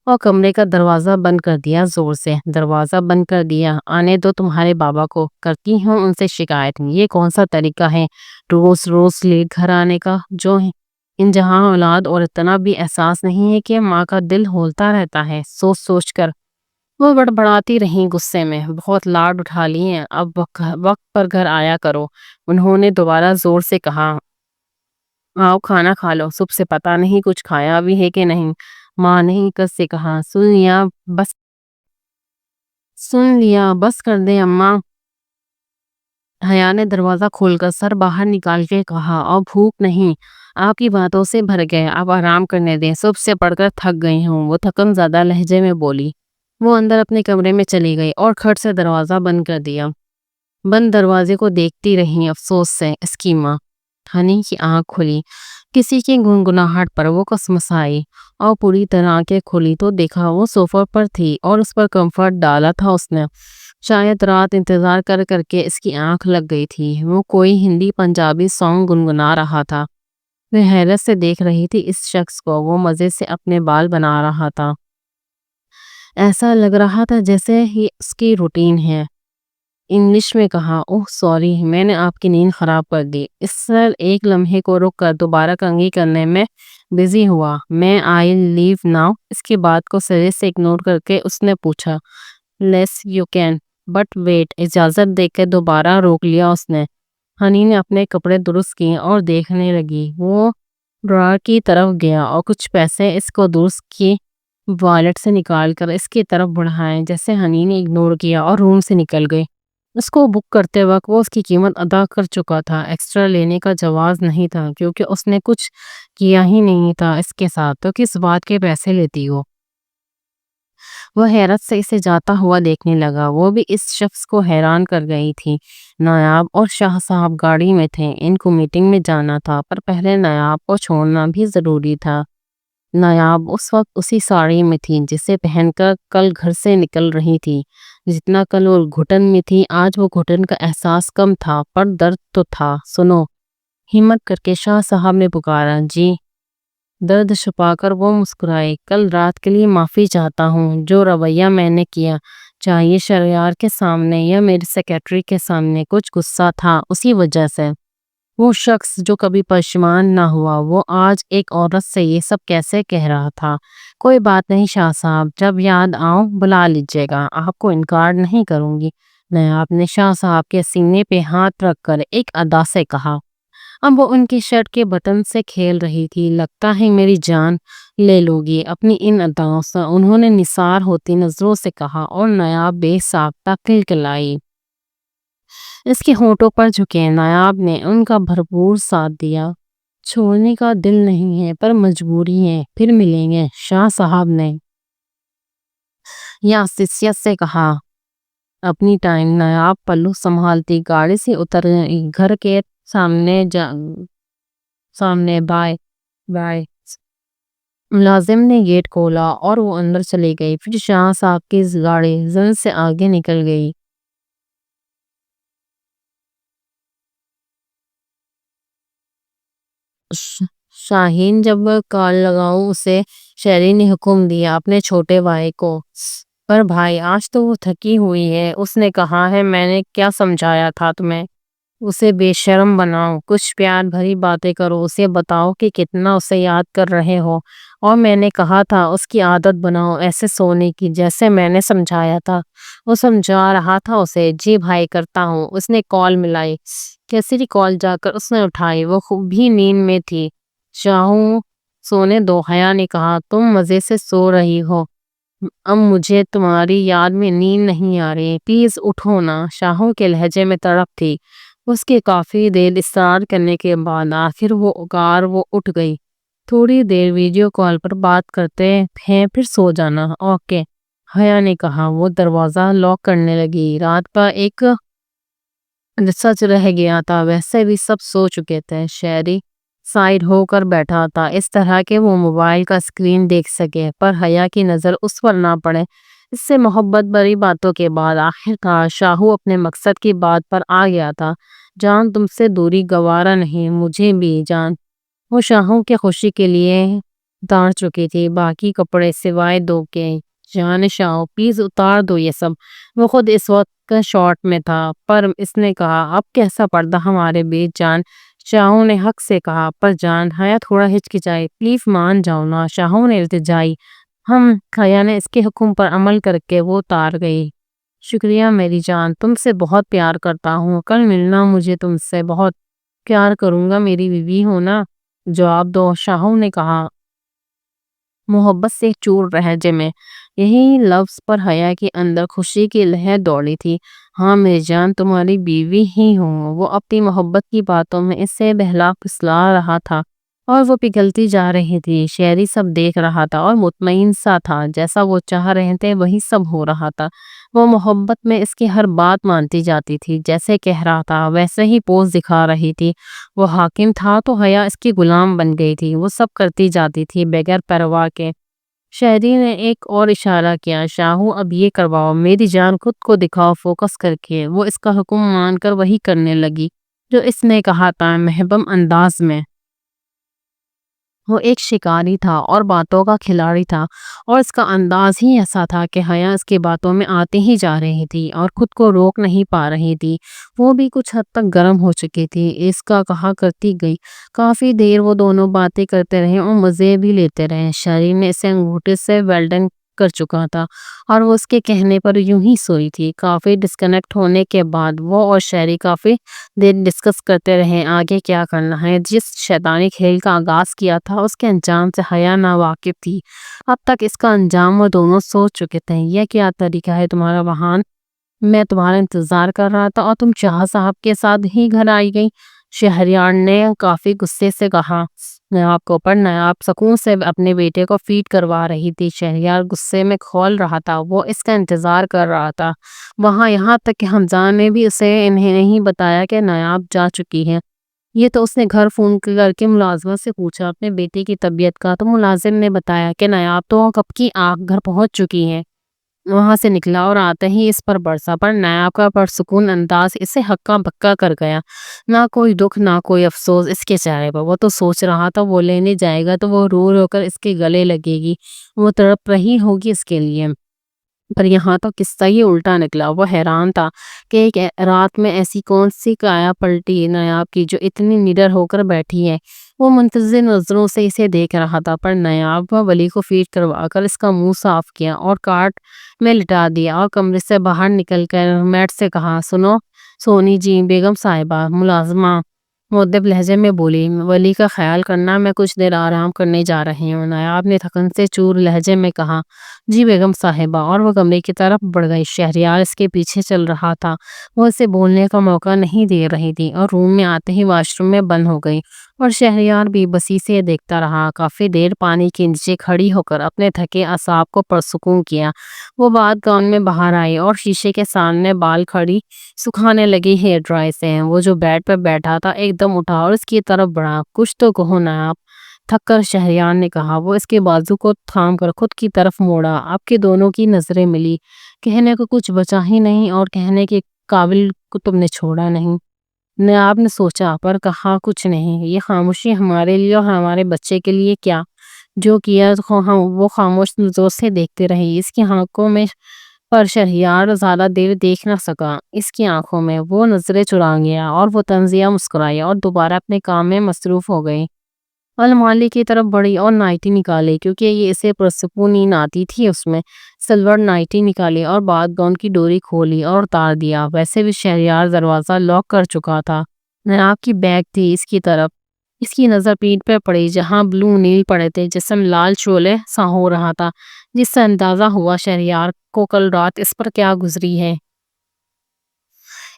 اور کمرے کا دروازہ بند کر دیا زور سے۔ دروازہ بند کر دیا؟ آنے دو تمہارے بابا کو، کرتی ہوں ان سے شکایت۔ یہ کون سا طریقہ ہے روز روز لیٹ گھر آنے کا؟ جو ان جہاں اولاد اور اتنا بھی احساس نہیں ہے کہ ماں کا دل ہولتا رہتا ہے سوچ سوچ کر۔ وہ بڑبڑاتی رہیں غصے میں، بہت لاڈ اٹھا لی ہیں، اب وقت پر گھر آیا کرو۔ انہوں نے دوبارہ زور سے کہا، آؤ کھانا کھا لو، صبح سے پتہ نہیں کچھ کھایا بھی ہے کہ نہیں۔ ماں نے حکت سے کہا، سن لیا بس کر دیں اماں۔ حیا نے دروازہ کھول کر سر باہر نکال کے کہا، اور بھوک نہیں؟ آپ کی باتوں سے بھر گئے، اب آرام کرنے دیں، صبح سے پڑھ کر تھک گئی ہوں، وہ تھکن زدہ لہجے میں بولی۔ وہ اندر اپنے کمرے میں چلی گئی اور کھٹ سے دروازہ بند کر دیا۔ بند دروازے کو دیکھتی رہی افسوس سے اس کی ماں۔ ہنی کی آنکھ کھلی، کسی کی گنگناہٹ پر وہ کسمسائی، اور پوری طرح آنکھیں کھولی تو دیکھا وہ صوفہ پر تھی اور اس پر کمفرٹ ڈالا تھا اس نے۔ شاید رات انتظار کر کر کے اس کی آنکھ لگ گئی تھی۔ وہ کوئی ہندی پنجابی سانگ گنگنا رہا تھا۔ وہ حیرت سے دیکھ رہی تھی اس شخص کو، وہ مزے سے اپنے بال بنا رہا تھا۔ ایسا لگ رہا تھا جیسے ہی اس کی روٹین ہے۔ انگلش میں کہا، اوہ سوری، میں نے آپ کی نیند خراب کر دی۔ اس سے ایک لمحے کو رک کر دوبارہ کنگھی کرنے میں بزی ہوا۔ میں آئی لیو ناؤ؟ اس کی بات کو سرے سے اگنور کر کے اس نے پوچھا۔ Less you can, but wait, اجازت دے کے دوبارہ روک لیا اس نے۔ ہنی نے اپنے کپڑے درست کیے اور دیکھنے لگی۔ وہ ڈرار کی طرف گیا اور کچھ پیسے اس کو درست کی والیٹ سے نکال کر اس کی طرف بڑھائے، جیسے ہنی نے اگنور کیا، اور روم سے نکل گئی۔ اس کو بک کرتے وقت وہ اس کی قیمت ادا کر چکا تھا، ایکسٹرا لینے کا جواز نہیں تھا، کیونکہ اس نے کچھ کیا ہی نہیں تھا اس کے ساتھ، تو کس بات کے پیسے لیتی ہو؟ وہ حیرت سے اسے جاتا ہوا دیکھنے لگا۔ وہ بھی اس شخص کو حیران کر گئی تھی۔ نایاب اور شاہ صاحب گاڑی میں تھے، ان کو میٹنگ میں جانا تھا، پر پہلے نایاب کو چھوڑنا بھی ضروری تھا۔ نایاب اس وقت اسی ساڑی میں تھی جسے پہن کر کل گھر سے نکل رہی تھی۔ جتنا کل وہ گھٹن میں تھی، آج وہ گھٹن کا احساس کم تھا، پر درد تو تھا۔ سنو، ہمت کر کے شاہ صاحب نے پکارا۔ جی؟ درد چھپا کر وہ مسکرائی۔ کل رات کے لیے معافی چاہتا ہوں، جو رویہ میں نے کیا، چاہیے شہریار کے سامنے یا میرے سیکریٹری کے سامنے، کچھ غصہ تھا اسی وجہ سے۔ وہ شخص جو کبھی پشیمان نہ ہوا وہ آج ایک عورت سے یہ سب کیسے کہہ رہا تھا؟ کوئی بات نہیں شاہ صاحب، جب یاد آؤں بلا لیجیے گا، آپ کو انکار نہیں کروں گی۔ نیاب نے شاہ صاحب کے سینے پہ ہاتھ رکھ کر ایک ادا سے کہا۔ اب وہ ان کی شرٹ کے بٹن سے کھیل رہی تھی۔ لگتا ہے میری جان لے لو گی اپنی ان اداؤں سے، انہوں نے نثار ہوتی نظروں سے کہا اور نیاب بے ساختہ کلکلائی۔ اس کے ہونٹوں پر جھکے۔ نیاب نے ان کا بھرپور ساتھ دیا۔ چھوڑنے کا دل نہیں ہے پر مجبوری ہے، پھر ملیں گے، شاہ صاحب نے یا حساسیت سے کہا۔ اپنی ٹائم نیاب پلو سنبھالتی گاڑی سے اتر گئی۔ گھر کے سامنے بائے بائے ملازم نے گیٹ کھولا اور وہ اندر چلی گئی۔ پھر شاہ صاحب کی گاڑی زن سے آگے نکل گئی۔ شاہین جب کال لگاؤں اسے شہری نے حکم دیا اپنے چھوٹے بھائی کو۔ پر بھائی آج تو وہ تھکی ہوئی ہے، اس نے کہا ہے میں نے کیا سمجھایا تھا تمہیں؟ اسے بے شرم بناؤ، کچھ پیار بھری باتیں کرو، اسے بتاؤ کہ کتنا اسے یاد کر رہے ہو، اور میں نے کہا تھا اس کی عادت بناؤ ایسے سونے کی جیسے میں نے سمجھایا تھا۔ وہ سمجھا رہا تھا اسے۔ جی بھائی کرتا ہوں۔ اس نے کال ملائی۔ کیسری کال جا کر اس نے اٹھائی۔ وہ خوب بھی نیند میں تھی۔ شاہوں سونے دو، حیا نے کہا۔ تم مزے سے سو رہی ہو، اب مجھے تمہاری یاد میں نیند نہیں آ رہی، پلیز اٹھو نا، شاہوں کے لہجے میں تڑپ تھی۔ اس کے کافی دیر اصرار کرنے کے بعد آخر وہ اٹھ گئی۔ تھوڑی دیر ویڈیو کال پر بات کرتے ہیں پھر سو جانا، اوکے، حیا نے کہا۔ وہ دروازہ لاک کرنے لگی۔ رات کا ایک سچ رہ گیا تھا، ویسے بھی سب سو چکے تھے۔ شہری سائیڈ ہو کر بیٹھا تھا اس طرح کہ وہ موبائل کا اسکرین دیکھ سکے پر حیا کی نظر اس پر نہ پڑے۔ اس سے محبت بھری باتوں کے بعد آخرکار شاہو اپنے مقصد کی بات پر آ گیا تھا۔ جان تم سے دوری گوارا نہیں، مجھے بھی جان۔ وہ شاہو کے خوشی کے لیے اتار چکی تھی باقی کپڑے سوائے دو کے۔ جان شاہو پلیز اتار دو یہ سب۔ وہ خود اس وقت شارٹ میں تھا پر اس نے کہا اب کیسا پردہ ہمارے بیچ جان۔ شاہو نے حق سے کہا پر جان، حیا تھوڑا ہچکچائی۔ پلیز مان جاؤ نا، شاہو نے التجائی۔ حیا نے اس کے حکم پر عمل کر کے وہ اتار گئی۔ شکریہ میری جان، تم سے بہت پیار کرتا ہوں، کل ملنا، مجھے تم سے بہت پیار کروں گا، میری بیوی ہونا، جواب دو، شاہو نے کہا محبت سے چور لہجے میں۔ یہی لفظ پر حیا کے اندر خوشی کی لہر دوڑی تھی۔ ہاں میری جان، تمہاری بیوی ہی ہوں۔ وہ اپنی محبت کی باتوں میں اس سے بہلا پھسلا رہا تھا اور وہ پگھلتی جا رہی تھی۔ شہری سب دیکھ رہا تھا اور مطمئن سا تھا، جیسا وہ چاہ رہے تھے وہی سب ہو رہا تھا۔ وہ محبت میں اس کی ہر بات مانتی جاتی تھی، جیسے کہہ رہا تھا ویسے ہی پوز دکھا رہی تھی۔ وہ حاکم تھا تو حیا اس کی غلام بن گئی تھی، وہ سب کرتی جاتی تھی بغیر پرواہ کے۔ شہری نے ایک اور اشارہ کیا۔ شاہو اب یہ کرواؤ میری جان، خود کو دکھاؤ فوکس کر کے۔ وہ اس کا حکم مان کر وہی کرنے لگی جو اس نے کہا تھا، محبم انداز میں۔ وہ ایک شکاری تھا اور باتوں کا کھلاڑی تھا اور اس کا انداز ہی ایسا تھا کہ حیا اس کی باتوں میں آتی ہی جا رہی تھی اور خود کو روک نہیں پا رہی تھی۔ وہ بھی کچھ حد تک گرم ہو چکی تھی، اس کا کہا کرتی گئی۔ کافی دیر وہ دونوں باتیں کرتے رہے اور مزے بھی لیتے رہے۔ شہری نے اسے انگوٹھے سے ویلڈن کر چکا تھا اور وہ اس کے کہنے پر یوں ہی سوئی تھی۔ کافی ڈسکنیکٹ ہونے کے بعد وہ اور شہری کافی دیر ڈسکس کرتے رہے آگے کیا کرنا ہے۔ جس شیطانی کھیل کا آغاز کیا تھا اس کے انجام سے حیا نا واقف تھی۔ اب تک اس کا انجام وہ دونوں سوچ چکے تھے۔ یہ کیا طریقہ ہے تمہارا بہان؟ میں تمہارا انتظار کر رہا تھا اور تم شاہ صاحب کے ساتھ ہی گھر آئی گئی، شہریار نے کافی غصے سے کہا۔ نیاب کو پر نیاب سکون سے اپنے بیٹے کو فیڈ کروا رہی تھی۔ شہریار غصے میں کھول رہا تھا، وہ اس کا انتظار کر رہا تھا وہاں، یہاں تک کہ حمزہ نے بھی اسے انہیں نہیں بتایا کہ نیاب جا چکی ہے۔ یہ تو اس نے گھر فون کر کے ملازمہ سے پوچھا اپنے بیٹے کی طبیعت کا، تو ملازم نے بتایا کہ نیاب تو کب کی گھر پہنچ چکی ہے۔ وہاں سے نکلا اور آتے ہی اس پر برسا، پر نیاب کا پرسکون انداز اسے ہکا بکا کر گیا۔ نہ کوئی دکھ نہ کوئی افسوس اس کے چہرے پر۔ وہ تو سوچ رہا تھا وہ لینے جائے گا تو وہ رو رو کر اس کے گلے لگے گی، وہ تڑپ رہی ہوگی اس کے لیے۔ پر یہاں تو قصہ ہی الٹا نکلا۔ وہ حیران تھا کہ ایک رات میں ایسی کون سی کایا پلٹی نایاب کی جو اتنی نڈر ہو کر بیٹھی ہے۔ وہ منتظر نظروں سے اسے دیکھ رہا تھا، پر نایاب ولی کو فیڈ کروا کر اس کا منہ صاف کیا اور کارٹ میں لٹا دیا اور کمرے سے باہر نکل کر میٹ سے کہا، سنو سونی جی، بیگم صاحبہ ملازمہ مؤدب لہجے میں بولی، ولی کا خیال کرنا، میں کچھ دیر آرام کرنے جا رہی ہوں۔ نایاب نے تھکن سے چور لہجے میں کہا، جی بیگم صاحبہ، اور وہ کمرے کی طرف بڑھ گئی۔ شہریار اس کے پیچھے چل رہا تھا۔ وہ اسے بولنے کا موقع نہیں دے رہی تھی اور روم میں آتے ہی واش روم میں بند ہو گئی اور شہریار بھی بسی سے دیکھتا رہا۔ کافی دیر پانی کے نیچے کھڑی ہو کر اپنے تھکے اعصاب کو پرسکون کیا۔ وہ بعد گاؤن میں باہر آئی اور شیشے کے سامنے بال کھڑی سکھانے لگی ہیئر ڈرائی سے۔ وہ جو بیڈ پر بیٹھا تھا ایک دم اٹھا اور اس کی طرف بڑھا۔ کچھ تو کہو نایاب، تھک کر شہریار نے کہا۔ وہ اس کے بازو کو تھام کر خود کی طرف موڑا۔ آپ کے دونوں کی نظریں ملی۔ کہنے کو کچھ بچا ہی نہیں اور کہنے کے قابل کو تم نے چھوڑا نہیں۔ نایاب نے سوچا پر کہا کچھ نہیں۔ یہ خاموشی ہمارے لیے اور ہمارے بچے کے لیے کیا جو کیا وہ خاموش نظروں سے دیکھتے رہی۔ اس کی آنکھوں میں پر شہریار زیادہ دیر دیکھ نہ سکا۔ اس کی آنکھوں میں وہ نظریں چرا گیا اور وہ طنزیہ مسکرائی اور دوبارہ اپنے کام میں مصروف ہو گئی۔ الماری کی طرف بڑھی اور نائٹی نکالی کیونکہ یہ اسے پرسکون نیند آتی تھی۔ اس میں سلور نائٹی نکالی اور بعد گاؤن کی ڈوری کھولی اور اتار دیا۔ ویسے بھی شہریار دروازہ لاک کر چکا تھا۔ نایاب کی بیگ تھی اس کی طرف۔ اس کی نظر پیٹھ پہ پڑی جہاں بلو نیل پڑے تھے، جسم لال شعلے سا ہو رہا تھا، جس سے اندازہ ہوا شہریار کو کل رات اس پر کیا گزری ہے۔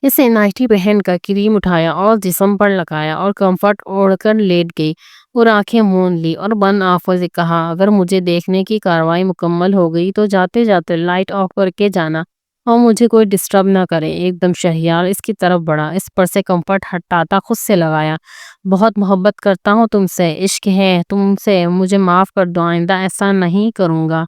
اسے نائٹی پہن کر کریم اٹھایا اور جسم پر لگایا اور کمفرٹ اوڑھ کر لیٹ گئی اور آنکھیں موند لی اور بند آنکھوں سے کہا، اگر مجھے دیکھنے کی کارروائی مکمل ہو گئی تو جاتے جاتے لائٹ آف کر کے جانا اور مجھے کوئی ڈسٹرب نہ کرے۔ ایک دم شہریار اس کی طرف بڑھا، اس پر سے کمفرٹ ہٹاتا خود سے لگایا، بہت محبت کرتا ہوں تم سے، عشق ہے تم سے، مجھے معاف کر دو، آئندہ ایسا نہیں کروں گا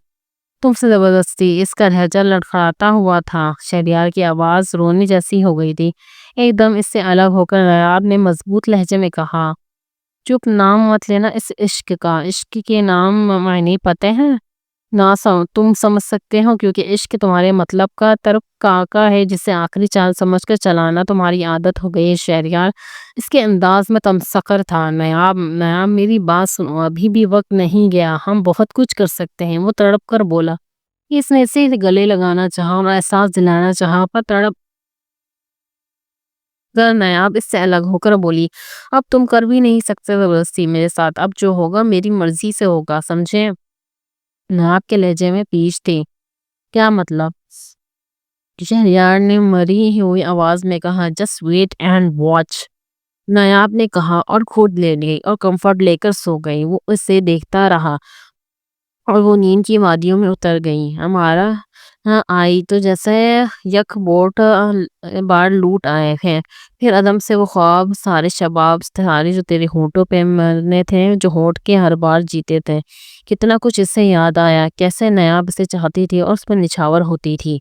تم سے زبردستی۔ اس کا لہجہ لڑکھڑاتا ہوا تھا۔ شہریار کی آواز رونے جیسی ہو گئی تھی۔ ایک دم اس سے الگ ہو کر نایاب نے مضبوط لہجے میں کہا، چپ، نام مت لینا اس عشق کا۔ عشق کے نام معنی پتہ ہے نہ تم سمجھ سکتے ہو، کیونکہ عشق تمہارے مطلب کا طرف کاکا ہے جسے آخری چال سمجھ کر چلانا تمہاری عادت ہو گئی ہے۔ شہریار اس کے انداز میں تمسخر تھا۔ نایاب میری بات سنو، ابھی بھی وقت نہیں گیا، ہم بہت کچھ کر سکتے ہیں۔ وہ تڑپ کر بولا۔ اس نے اسے گلے لگانا چاہا اور احساس دلانا چاہا، پر تڑپ کر نایاب اس سے الگ ہو کر بولی، اب تم کر بھی نہیں سکتے زبردستی میرے ساتھ، اب جو ہوگا میری مرضی سے ہوگا، سمجھے؟ نایاب کے لہجے میں پیش تھی۔ کیا مطلب؟ شہریار نے مری ہوئی آواز میں کہا، جسٹ ویٹ اینڈ واچ۔ نایاب نے کہا اور خود لے گئی اور کمفرٹ لے کر سو گئی۔ وہ اسے دیکھتا رہا اور وہ نیند کی وادیوں میں اتر گئی۔ ہمارا آئی تو جیسے یک بوٹ بار لوٹ آئے ہیں۔ پھر عدم سے وہ خواب، سارے شباب، سارے جو تیرے ہونٹوں پہ مرنے تھے، جو ہونٹ کے ہر بار جیتے تھے۔ کتنا کچھ اس سے یاد آیا، کیسے نایاب اسے چاہتی تھی اور اس پر نچھاور ہوتی تھی۔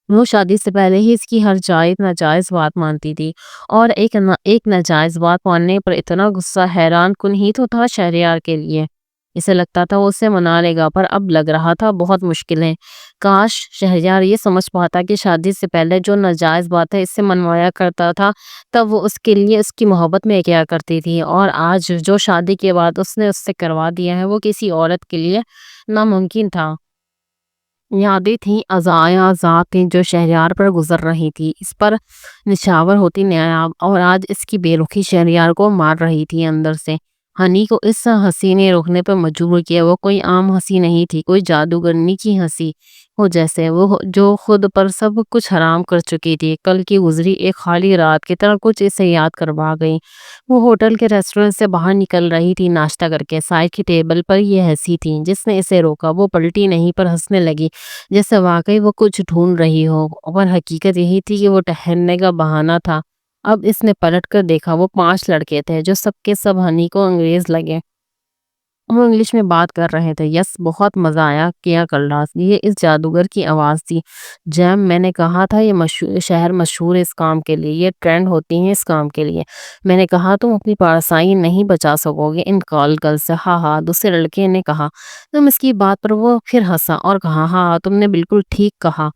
وہ شادی سے پہلے ہی اس کی ہر جائز ناجائز بات مانتی تھی اور ایک ناجائز بات ماننے پر اتنا غصہ حیران کن ہی تو تھا شہریار کے لیے۔ اسے لگتا تھا وہ اسے منا لے گا، پر اب لگ رہا تھا بہت مشکل ہے۔ کاش شہریار یہ سمجھ پاتا کہ شادی سے پہلے جو ناجائز باتیں اس سے منوایا کرتا تھا تب وہ اس کے لیے اس کی محبت میں کیا کرتی تھی، اور آج جو شادی کے بعد اس نے اس سے کروا دیا ہے وہ کسی عورت کے لیے ناممکن تھا۔ یادیں تھیں، ازاں ذات تھیں جو شہریار پر گزر رہی تھی، اس پر نچھاور ہوتی نایاب، اور آج اس کی بے رخی شہریار کو مار رہی تھی اندر سے۔ ہنی کو اس ہنسی نے روکنے پر مجبور کیا۔ وہ کوئی عام ہنسی نہیں تھی، کوئی جادوگرنی کی ہنسی ہو جیسے وہ جو خود پر سب کچھ حرام کر چکی تھی۔ کل کی گزری ایک خالی رات کی طرح کچھ اسے یاد کروا گئی۔ وہ ہوٹل کے ریسٹورنٹ سے باہر نکل رہی تھی ناشتہ کر کے۔ سائڈ کی ٹیبل پر یہ ہنسی تھی جس نے اسے روکا۔ وہ پلٹی نہیں پر ہنسنے لگی جیسے واقعی وہ کچھ ڈھونڈ رہی ہو، اور حقیقت یہی تھی کہ وہ ٹہلنے کا بہانہ تھا۔ اب اس نے پلٹ کر دیکھا، وہ 5 لڑکے تھے جو سب کے سب ہنی کو انگریز لگے۔ وہ انگلش میں بات کر رہے تھے۔ یس، بہت مزہ آیا کیا کل رات۔ یہ اس جادوگر کی آواز تھی۔ جیم، میں نے کہا تھا یہ شہر مشہور ہے اس کام کے لیے، یہ ٹرینڈ ہوتی ہیں اس کام کے لیے۔ میں نے کہا تم اپنی پارسائی نہیں بچا سکو گے ان کل سے۔ ہاں ہاں، دوسرے لڑکے نے کہا۔ تم اس کی بات پر وہ پھر ہنسا اور کہا ہاں تم نے بالکل ٹھیک کہا،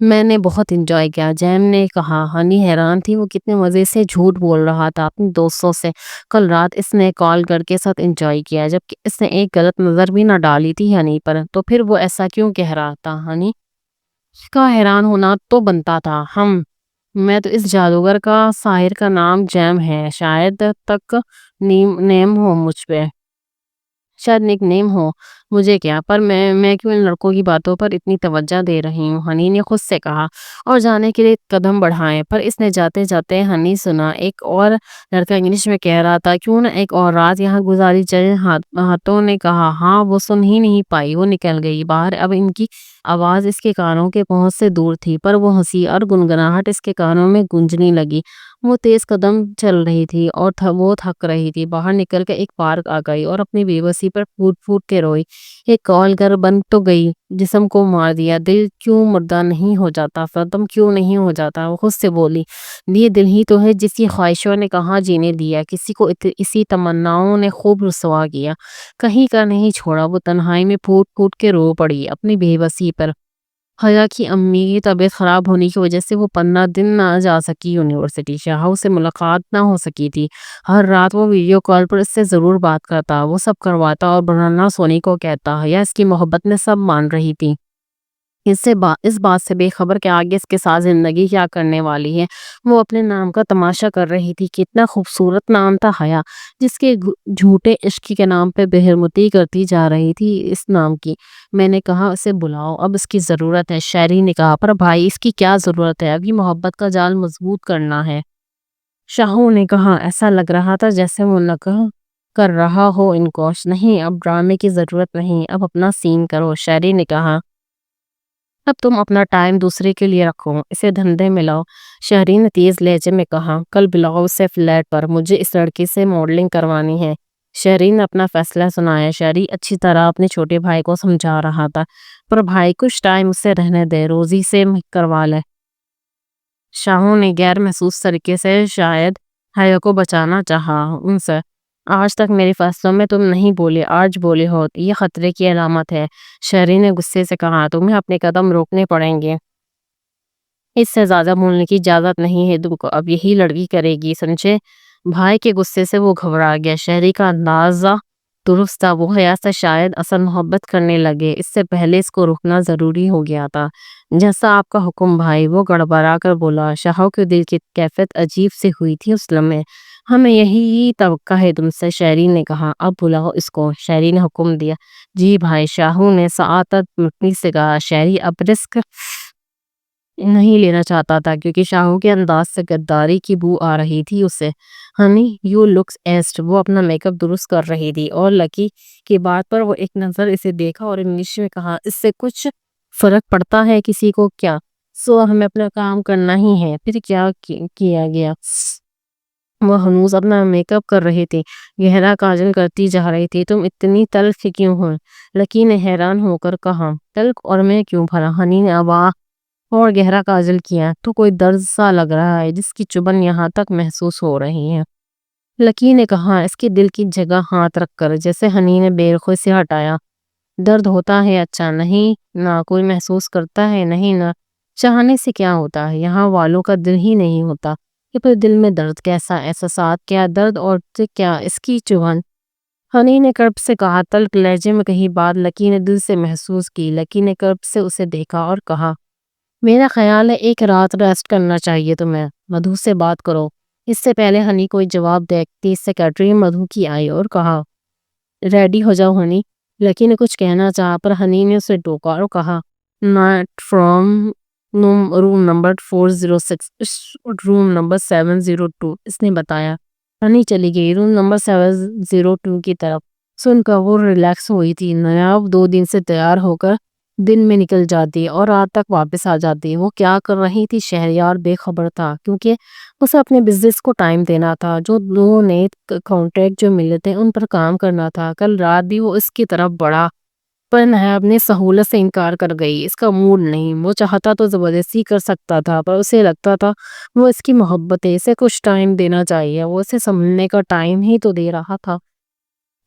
میں نے بہت انجوائے کیا۔ جیم نے کہا۔ ہنی حیران تھی، وہ کتنے مزے سے جھوٹ بول رہا تھا اپنے دوستوں سے۔ کل رات اس نے کال کر کے ساتھ انجوائے کیا، جبکہ اس نے ایک غلط نظر بھی نہ ڈالی تھی ہنی پر۔ تو پھر وہ ایسا کیوں کہہ رہا تھا؟ ہنی کا حیران ہونا تو بنتا تھا۔ میں تو اس جادوگر کا ساحر کا نام جیم ہے، شاید تک نیم ہو مجھ پہ، شاید نک نیم ہو، مجھے کیا، پر میں کیوں ان لڑکوں کی باتوں پر اتنی توجہ دے رہی ہوں؟ ہنی نے خود سے کہا اور جانے کے لیے قدم بڑھائے، پر اس نے جاتے جاتے ہنی سنا ایک اور لڑکا انگلش میں کہہ رہا تھا کیوں نہ ایک اور رات یہاں گزاری جائے۔ ہاتھوں نے کہا ہاں، وہ سن ہی نہیں پائی، وہ نکل گئی باہر۔ اب ان کی آواز اس کے کانوں کے پہنچ سے دور تھی، پر وہ ہنسی اور گنگناہٹ اس کے کانوں میں گونجنے لگی۔ وہ تیز قدم چل رہی تھی اور وہ تھک رہی تھی۔ باہر نکل کے ایک پارک آ گئی اور اپنی بے بسی پر پھوٹ پھوٹ کے روئی۔ ایک کال گر بن تو گئی، جسم کو مار دیا، دل کیوں مردہ نہیں ہو جاتا، ختم کیوں نہیں ہو جاتا؟ وہ خود سے بولی۔ یہ دل ہی تو ہے جس کی خواہشوں نے کہاں جینے دیا، کسی کو اسی تمناؤں نے خوب رسوا کیا، کہیں کا نہیں چھوڑا۔ وہ تنہائی میں پھوٹ پھوٹ کے رو پڑی اپنی بے بسی پر۔ حیا کی امی کی طبیعت خراب ہونے کی وجہ سے وہ 15 دن نہ جا سکی یونیورسٹی، شاہو سے ملاقات نہ ہو سکی تھی۔ ہر رات وہ ویڈیو کال پر اس سے ضرور بات کرتا، وہ سب کرواتا اور بنانا سونی کو کہتا۔ حیا اس کی محبت میں سب مان رہی تھی، اس بات سے بے خبر کہ آگے اس کے ساتھ زندگی کیا کرنے والی ہے۔ وہ اپنے نام کا تماشا کر رہی تھی، کتنا خوبصورت نام تھا حیا، جس کے جھوٹے عشق کے نام پہ بہرمتی کرتی جا رہی تھی اس نام کی۔ میں نے کہا اسے بلاؤ، اب اس کی ضرورت ہے، شہری نے کہا۔ پر بھائی اس کی کیا ضرورت ہے، ابھی محبت کا جال مضبوط کرنا ہے، شاہو نے کہا۔ ایسا لگ رہا تھا جیسے وہ نقل کر رہا ہو ان کو۔ نہیں، اب ڈرامے کی ضرورت نہیں، اب اپنا سین کرو، شہری نے کہا۔ اب تم اپنا ٹائم دوسرے کے لیے رکھو، اسے دھندے میں لاؤ، شہری نے تیز لہجے میں کہا۔ کل بلاؤ اسے فلیٹ پر، مجھے اس لڑکی سے ماڈلنگ کروانی ہے، شہری نے اپنا فیصلہ سنایا۔ شہری اچھی طرح اپنے چھوٹے بھائی کو سمجھا رہا تھا، پر بھائی کچھ ٹائم اسے رہنے دے، روزی سے کروا لے۔ شاہو نے غیر محسوس طریقے سے شاید حیا کو بچانا چاہا ان سے۔ آج تک میرے فیصلوں میں تم نہیں بولے، آج بولے ہو، یہ خطرے کی علامت ہے، شہری نے غصے سے کہا۔ تمہیں اپنے قدم روکنے پڑیں گے، اس سے زیادہ بولنے کی اجازت نہیں ہے تم کو، اب یہی لڑکی کرے گی، سمجھے؟ بھائی کے غصے سے وہ گھبرا گیا۔ شہری کا اندازہ درست تھا، وہ حیا سے شاید اصل محبت کرنے لگے، اس سے پہلے اس کو روکنا ضروری ہو گیا تھا۔ جیسا آپ کا حکم بھائی، وہ گڑبڑا کر بولا۔ شاہو کے دل کی کیفیت عجیب سی ہوئی تھی اس لمحے۔ ہمیں یہی توقع ہے تم سے، شہری نے کہا۔ اب بلاؤ اس کو، شہری نے حکم دیا۔ جی بھائی، شاہو نے سعادت مٹنی سے کہا۔ شہری اب رسک نہیں لینا چاہتا تھا، کیونکہ شاہو کے انداز سے غداری کی بو آ رہی تھی اسے۔ ہنی یو لکس ایسڈ، وہ اپنا میک اپ درست کر رہی تھی، اور لکی کی بات پر وہ ایک نظر اسے دیکھا اور انگلش میں کہا، اس سے کچھ فرق پڑتا ہے کسی کو کیا؟ ہمیں اپنا کام کرنا ہی ہے، پھر کیا کیا گیا؟ وہ ہنوز اپنا میک اپ کر رہی تھی، گہرا کاجل کرتی جا رہی تھی۔ تم اتنی تلخ کیوں ہو؟ لکی نے حیران ہو کر کہا۔ تلخ اور میں کیوں بھلا؟ ہنی نے اور گہرا کاجل کیا۔ تو کوئی درد سا لگ رہا ہے جس کی چبھن یہاں تک محسوس ہو رہی ہے، لکی نے کہا اس کے دل کی جگہ ہاتھ رکھ کر، جیسے ہنی نے بے رخی سے ہٹایا۔ درد ہوتا ہے؟ اچھا، نہیں نہ کوئی محسوس کرتا ہے؟ نہیں نہ، چاہنے سے کیا ہوتا ہے، یہاں والوں کا دل ہی نہیں ہوتا کہ پھر دل میں درد کیسا، احساسات کیا، درد اور کیا اس کی چبھن؟ ہنی نے کرب سے کہا۔ تلخ لہجے میں کہی بات لکی نے دل سے محسوس کی۔ لکی نے کرب سے اسے دیکھا اور کہا، میرا خیال ہے ایک رات ریسٹ کرنا چاہیے تمہیں، مدھو سے بات کرو۔ اس سے پہلے ہنی کوئی جواب دیکھتی سیکرٹری مدھو کی آئی اور کہا، ریڈی ہو جاؤ ہنی۔ لکی نے کچھ کہنا چاہا، پر ہنی نے اسے ٹوکا اور کہا، not from room number 406، room number 702، اس نے بتایا۔ ہنی چلی گئی روم نمبر 702 کی طرف۔ سن کر وہ ریلیکس ہوئی تھی۔ نایاب 2 دن سے تیار ہو کر دن میں نکل جاتی اور رات تک واپس آ جاتی۔ وہ کیا کر رہی تھی شہریار بے خبر تھا، کیونکہ اسے اپنے بزنس کو ٹائم دینا تھا، جو دو نئے کانٹریکٹ جو ملے تھے ان پر کام کرنا تھا۔ کل رات بھی وہ اس کی طرف بڑھا پر نایاب نے سہولت سے انکار کر گئی۔ اس کا موڈ نہیں، وہ چاہتا تو زبردستی کر سکتا تھا، پر اسے لگتا تھا وہ اس کی محبت ہے، اسے کچھ ٹائم دینا چاہیے۔ وہ اسے سنبھلنے کا ٹائم ہی تو دے رہا تھا۔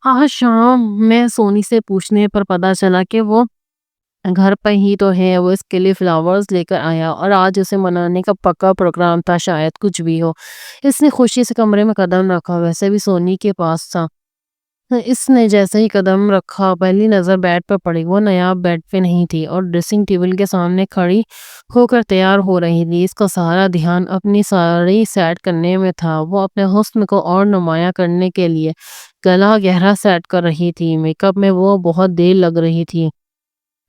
آج شام میں سونی سے پوچھنے پر پتا چلا کہ وہ گھر پہ ہی تو ہے۔ وہ اس کے لیے فلاورز لے کر آیا اور آج اسے منانے کا پکا پروگرام تھا، شاید کچھ بھی ہو۔ اس نے خوشی سے کمرے میں قدم رکھا، ویسے بھی سونی کے پاس تھا۔ اس نے جیسے ہی قدم رکھا پہلی نظر بیڈ پر پڑی۔ وہ نایاب بیڈ پہ نہیں تھی اور ڈریسنگ ٹیبل کے سامنے کھڑی ہو کر تیار ہو رہی تھی۔ اس کا سارا دھیان اپنی ساڑی سیٹ کرنے میں تھا۔ وہ اپنے حسن کو اور نمایاں کرنے کے لیے گلا گہرا سیٹ کر رہی تھی۔ میک اپ میں وہ بہت دیر لگ رہی تھی۔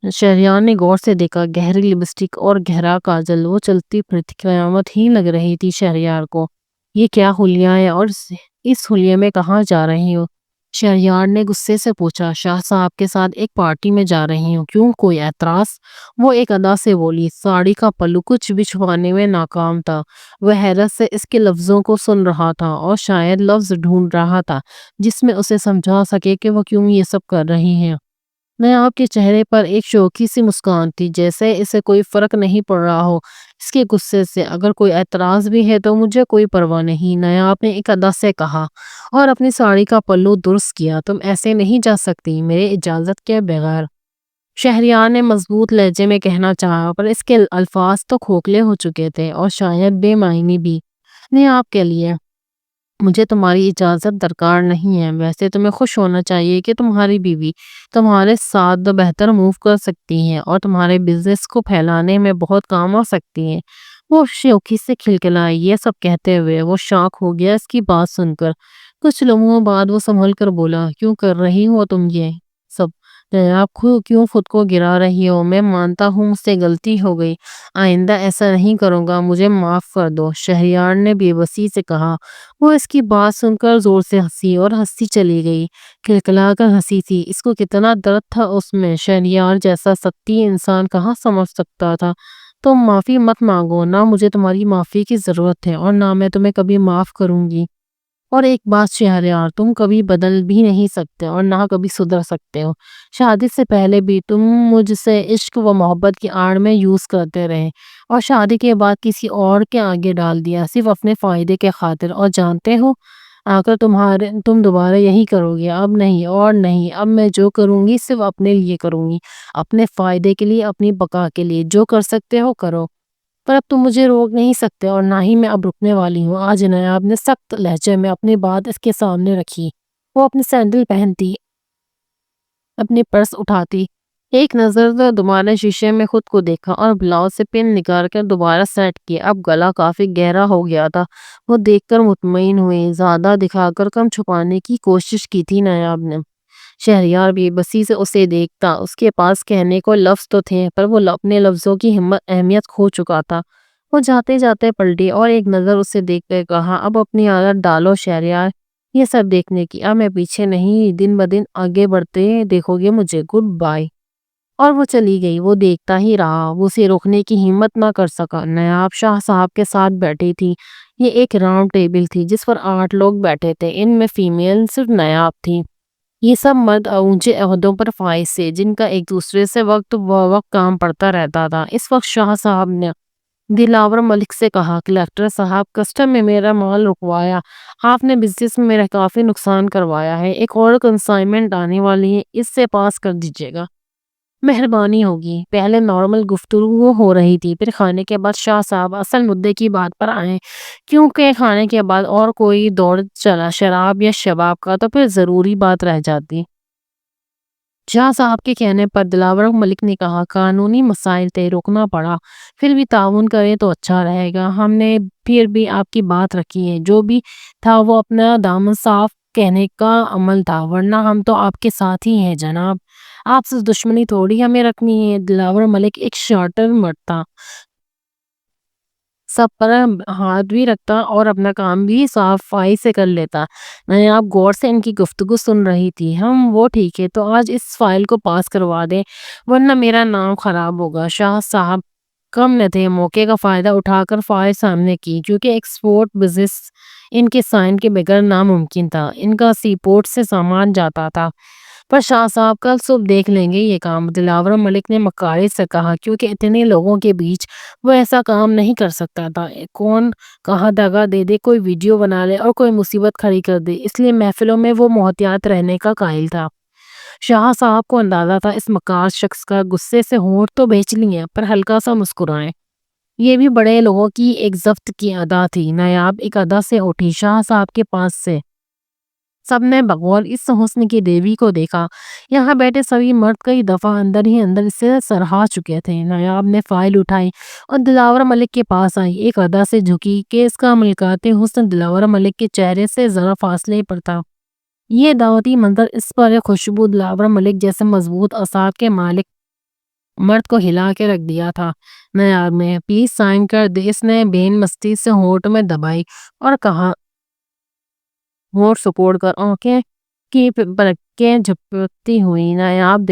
شہریار نے غور سے دیکھا، گہری لپسٹک اور گہرا کاجل، وہ چلتی پھرتی قیامت ہی لگ رہی تھی شہریار کو۔ یہ کیا حلیہ ہے اور اس حلیے میں کہاں جا رہی ہو؟ شہریار نے غصے سے پوچھا۔ شاہ صاحب کے ساتھ ایک پارٹی میں جا رہی ہوں۔ کیوں، کوئی اعتراض؟ وہ ایک ادا سے بولی۔ ساڑی کا پلو کچھ بھی چھپانے میں ناکام تھا۔ وہ حیرت سے اس کے لفظوں کو سن رہا تھا اور شاید لفظ ڈھونڈ رہا تھا جس میں اسے سمجھا سکے کہ وہ کیوں یہ سب کر رہی ہے۔ نیاب کے چہرے پر ایک شوخی سی مسکان تھی، جیسے اسے کوئی فرق نہیں پڑ رہا ہو اس کے غصے سے۔ اگر کوئی اعتراض بھی ہے تو مجھے کوئی پرواہ نہیں، نیاب نے ایک ادا سے کہا اور اپنی ساڑی کا پلو درست کیا۔ تم ایسے نہیں جا سکتی میرے اجازت کے بغیر، شہریار نے مضبوط لہجے میں کہنا چاہا، پر اس کے الفاظ تو کھوکھلے ہو چکے تھے اور شاید بے معنی بھی۔ نیاب کے لیے مجھے تمہاری اجازت درکار نہیں ہے۔ ویسے تمہیں خوش ہونا چاہیے کہ تمہاری بیوی تمہارے ساتھ بہتر موو کر سکتی ہے اور تمہارے بزنس کو پھیلانے میں بہت کام آ سکتی ہے۔ وہ شوخی سے کھلکھلائی۔ یہ سب کہتے ہوئے وہ شاک ہو گیا اس کی بات سن کر۔ کچھ لمحوں بعد وہ سنبھل کر بولا، کیوں کر رہی ہو تم یہ سب؟ آپ کیوں خود کو گرا رہی ہو؟ میں مانتا ہوں مجھ سے غلطی ہو گئی، آئندہ ایسا نہیں کروں گا، مجھے معاف کر دو، شہریار نے بے بسی سے کہا۔ وہ اس کی بات سن کر زور سے ہنسی اور ہنسی چلی گئی، کھلکھلا کر ہنسی تھی۔ اس کو کتنا درد تھا اس میں، شہریار جیسا سختی انسان کہاں سمجھ سکتا تھا۔ تم معافی مت مانگو، نہ مجھے تمہاری معافی کی ضرورت ہے اور نہ میں تمہیں کبھی معاف کروں گی۔ اور ایک بات شہریار، تم کبھی بدل بھی نہیں سکتے اور نہ کبھی سدھر سکتے ہو۔ شادی سے پہلے بھی تم مجھ سے عشق و محبت کی آڑ میں یوز کرتے رہے اور شادی کے بعد کسی اور کے آگے ڈال دیا صرف اپنے فائدے کے خاطر، اور جانتے ہو آخر تم دوبارہ یہی کرو گے۔ اب نہیں اور نہیں، اب میں جو کروں گی صرف اپنے لیے کروں گی، اپنے فائدے کے لیے، اپنی بقا کے لیے۔ جو کر سکتے ہو کرو، پر اب تم مجھے روک نہیں سکتے اور نہ ہی میں اب رکنے والی ہوں۔ آج نیاب نے سخت لہجے میں اپنی بات اس کے سامنے رکھی۔ وہ اپنی سینڈل پہنتی، اپنی پرس اٹھاتی، ایک نظر دوبارہ شیشے میں خود کو دیکھا اور بلاؤز سے پن نکال کر دوبارہ سیٹ کیا۔ اب گلا کافی گہرا ہو گیا تھا۔ وہ دیکھ کر مطمئن ہوئی، زیادہ دکھا کر کم چھپانے کی کوشش کی تھی نیاب نے۔ شہریار بے بسی سے اسے دیکھتا، اس کے پاس کہنے کو لفظ تو تھے پر وہ اپنے لفظوں کی اہمیت کھو چکا تھا۔ وہ جاتے جاتے پلٹی اور ایک نظر اسے دیکھ کر کہا، اب اپنی عادت ڈالو شہریار، یہ سب دیکھنے کی۔ اب میں پیچھے نہیں، دن بدن آگے بڑھتے دیکھو گے مجھے، گڈ بائے۔ اور وہ چلی گئی۔ وہ دیکھتا ہی رہا، وہ اسے روکنے کی ہمت نہ کر سکا۔ نیاب شاہ صاحب کے ساتھ بیٹھی تھی۔ یہ ایک راؤنڈ ٹیبل تھی جس پر 8 لوگ بیٹھے تھے، ان میں فیمیل صرف نیاب تھی۔ یہ سب مرد اونچے عہدوں پر فائز تھے جن کا ایک دوسرے سے وقت بوقت کام پڑتا رہتا تھا۔ اس وقت شاہ صاحب نے دلاور ملک سے کہا، کلکٹر صاحب، کسٹم میں میرا مال رکوایا، آپ نے بزنس میں میرا کافی نقصان کروایا ہے، ایک اور کنسائنمنٹ آنے والی ہے، اس سے پاس کر دیجیے گا، مہربانی ہوگی۔ پہلے نارمل گفتگو ہو رہی تھی، پھر کھانے کے بعد شاہ صاحب اصل مدعے کی بات پر آئے، کیونکہ کھانے کے بعد اور کوئی دوڑ چلا شراب یا شباب کا تو پھر ضروری بات رہ جاتی۔ شاہ صاحب کے کہنے پر دلاور ملک نے کہا، قانونی مسائل تھے، روکنا پڑا، پھر بھی تعاون کریں تو اچھا رہے گا، ہم نے پھر بھی آپ کی بات رکھی ہے، جو بھی تھا وہ اپنا دامن صاف کہنے کا عمل تھا، ورنہ ہم تو آپ کے ساتھ ہی ہیں جناب، آپ سے دشمنی تھوڑی ہمیں رکھنی ہے۔ دلاور ملک ایک شارٹر مرد تھا، سب پر ہاتھ بھی رکھتا اور اپنا کام بھی صفائی سے کر لیتا۔ نایاب غور سے ان کی گفتگو سن رہی تھی۔ وہ ٹھیک ہے تو آج اس فائل کو پاس کروا دیں ورنہ میرا نام خراب ہوگا۔ شاہ صاحب کم نہ تھے، موقع کا فائدہ اٹھا کر فائل سامنے کی، کیونکہ ایکسپورٹ بزنس ان کے سائن کے بغیر ناممکن تھا۔ ان کا سی پورٹ سے سامان جاتا تھا، پر شاہ صاحب کل صبح دیکھ لیں گے یہ کام، دلاور ملک نے مکاری سے کہا، کیونکہ اتنے لوگوں کے بیچ وہ ایسا کام نہیں کر سکتا تھا۔ کون کہاں دغا دے دے، کوئی ویڈیو بنا لے اور کوئی مصیبت کھڑی کر دے، اس لیے محفلوں میں وہ محتاط رہنے کا قائل تھا۔ شاہ صاحب کو اندازہ تھا اس مکار شخص کا، غصے سے ہونٹ تو بیچ لیے پر ہلکا سا مسکرائے۔ یہ بھی بڑے لوگوں کی ایک ضبط کی ادا تھی۔ نایاب ایک ادا سے اٹھی شاہ صاحب کے پاس سے۔ سب نے بغور اس حسن کی دیوی کو دیکھا۔ یہاں بیٹھے سبھی مرد کئی دفعہ اندر ہی اندر اسے سراہ چکے تھے۔ نایاب نے فائل اٹھائی اور دلاور ملک کے پاس آئی، ایک ادا سے جھکی کہ اس کا ملکاتی حسن دلاور ملک کے چہرے سے ذرا فاصلے پر تھا۔ یہ دعوتی منظر، اس پر خوشبو، دلاور ملک جیسے مضبوط اعصاب کے مالک مرد کو ہلا کے رکھ دیا تھا۔ نایاب نے پلیز سائن کر دے، اس نے بین مستی سے ہونٹ میں دبائی اور کہا، ہونٹ سپوڑ کر آنکھیں کی پلکیں جھپکتی ہوئی نایاب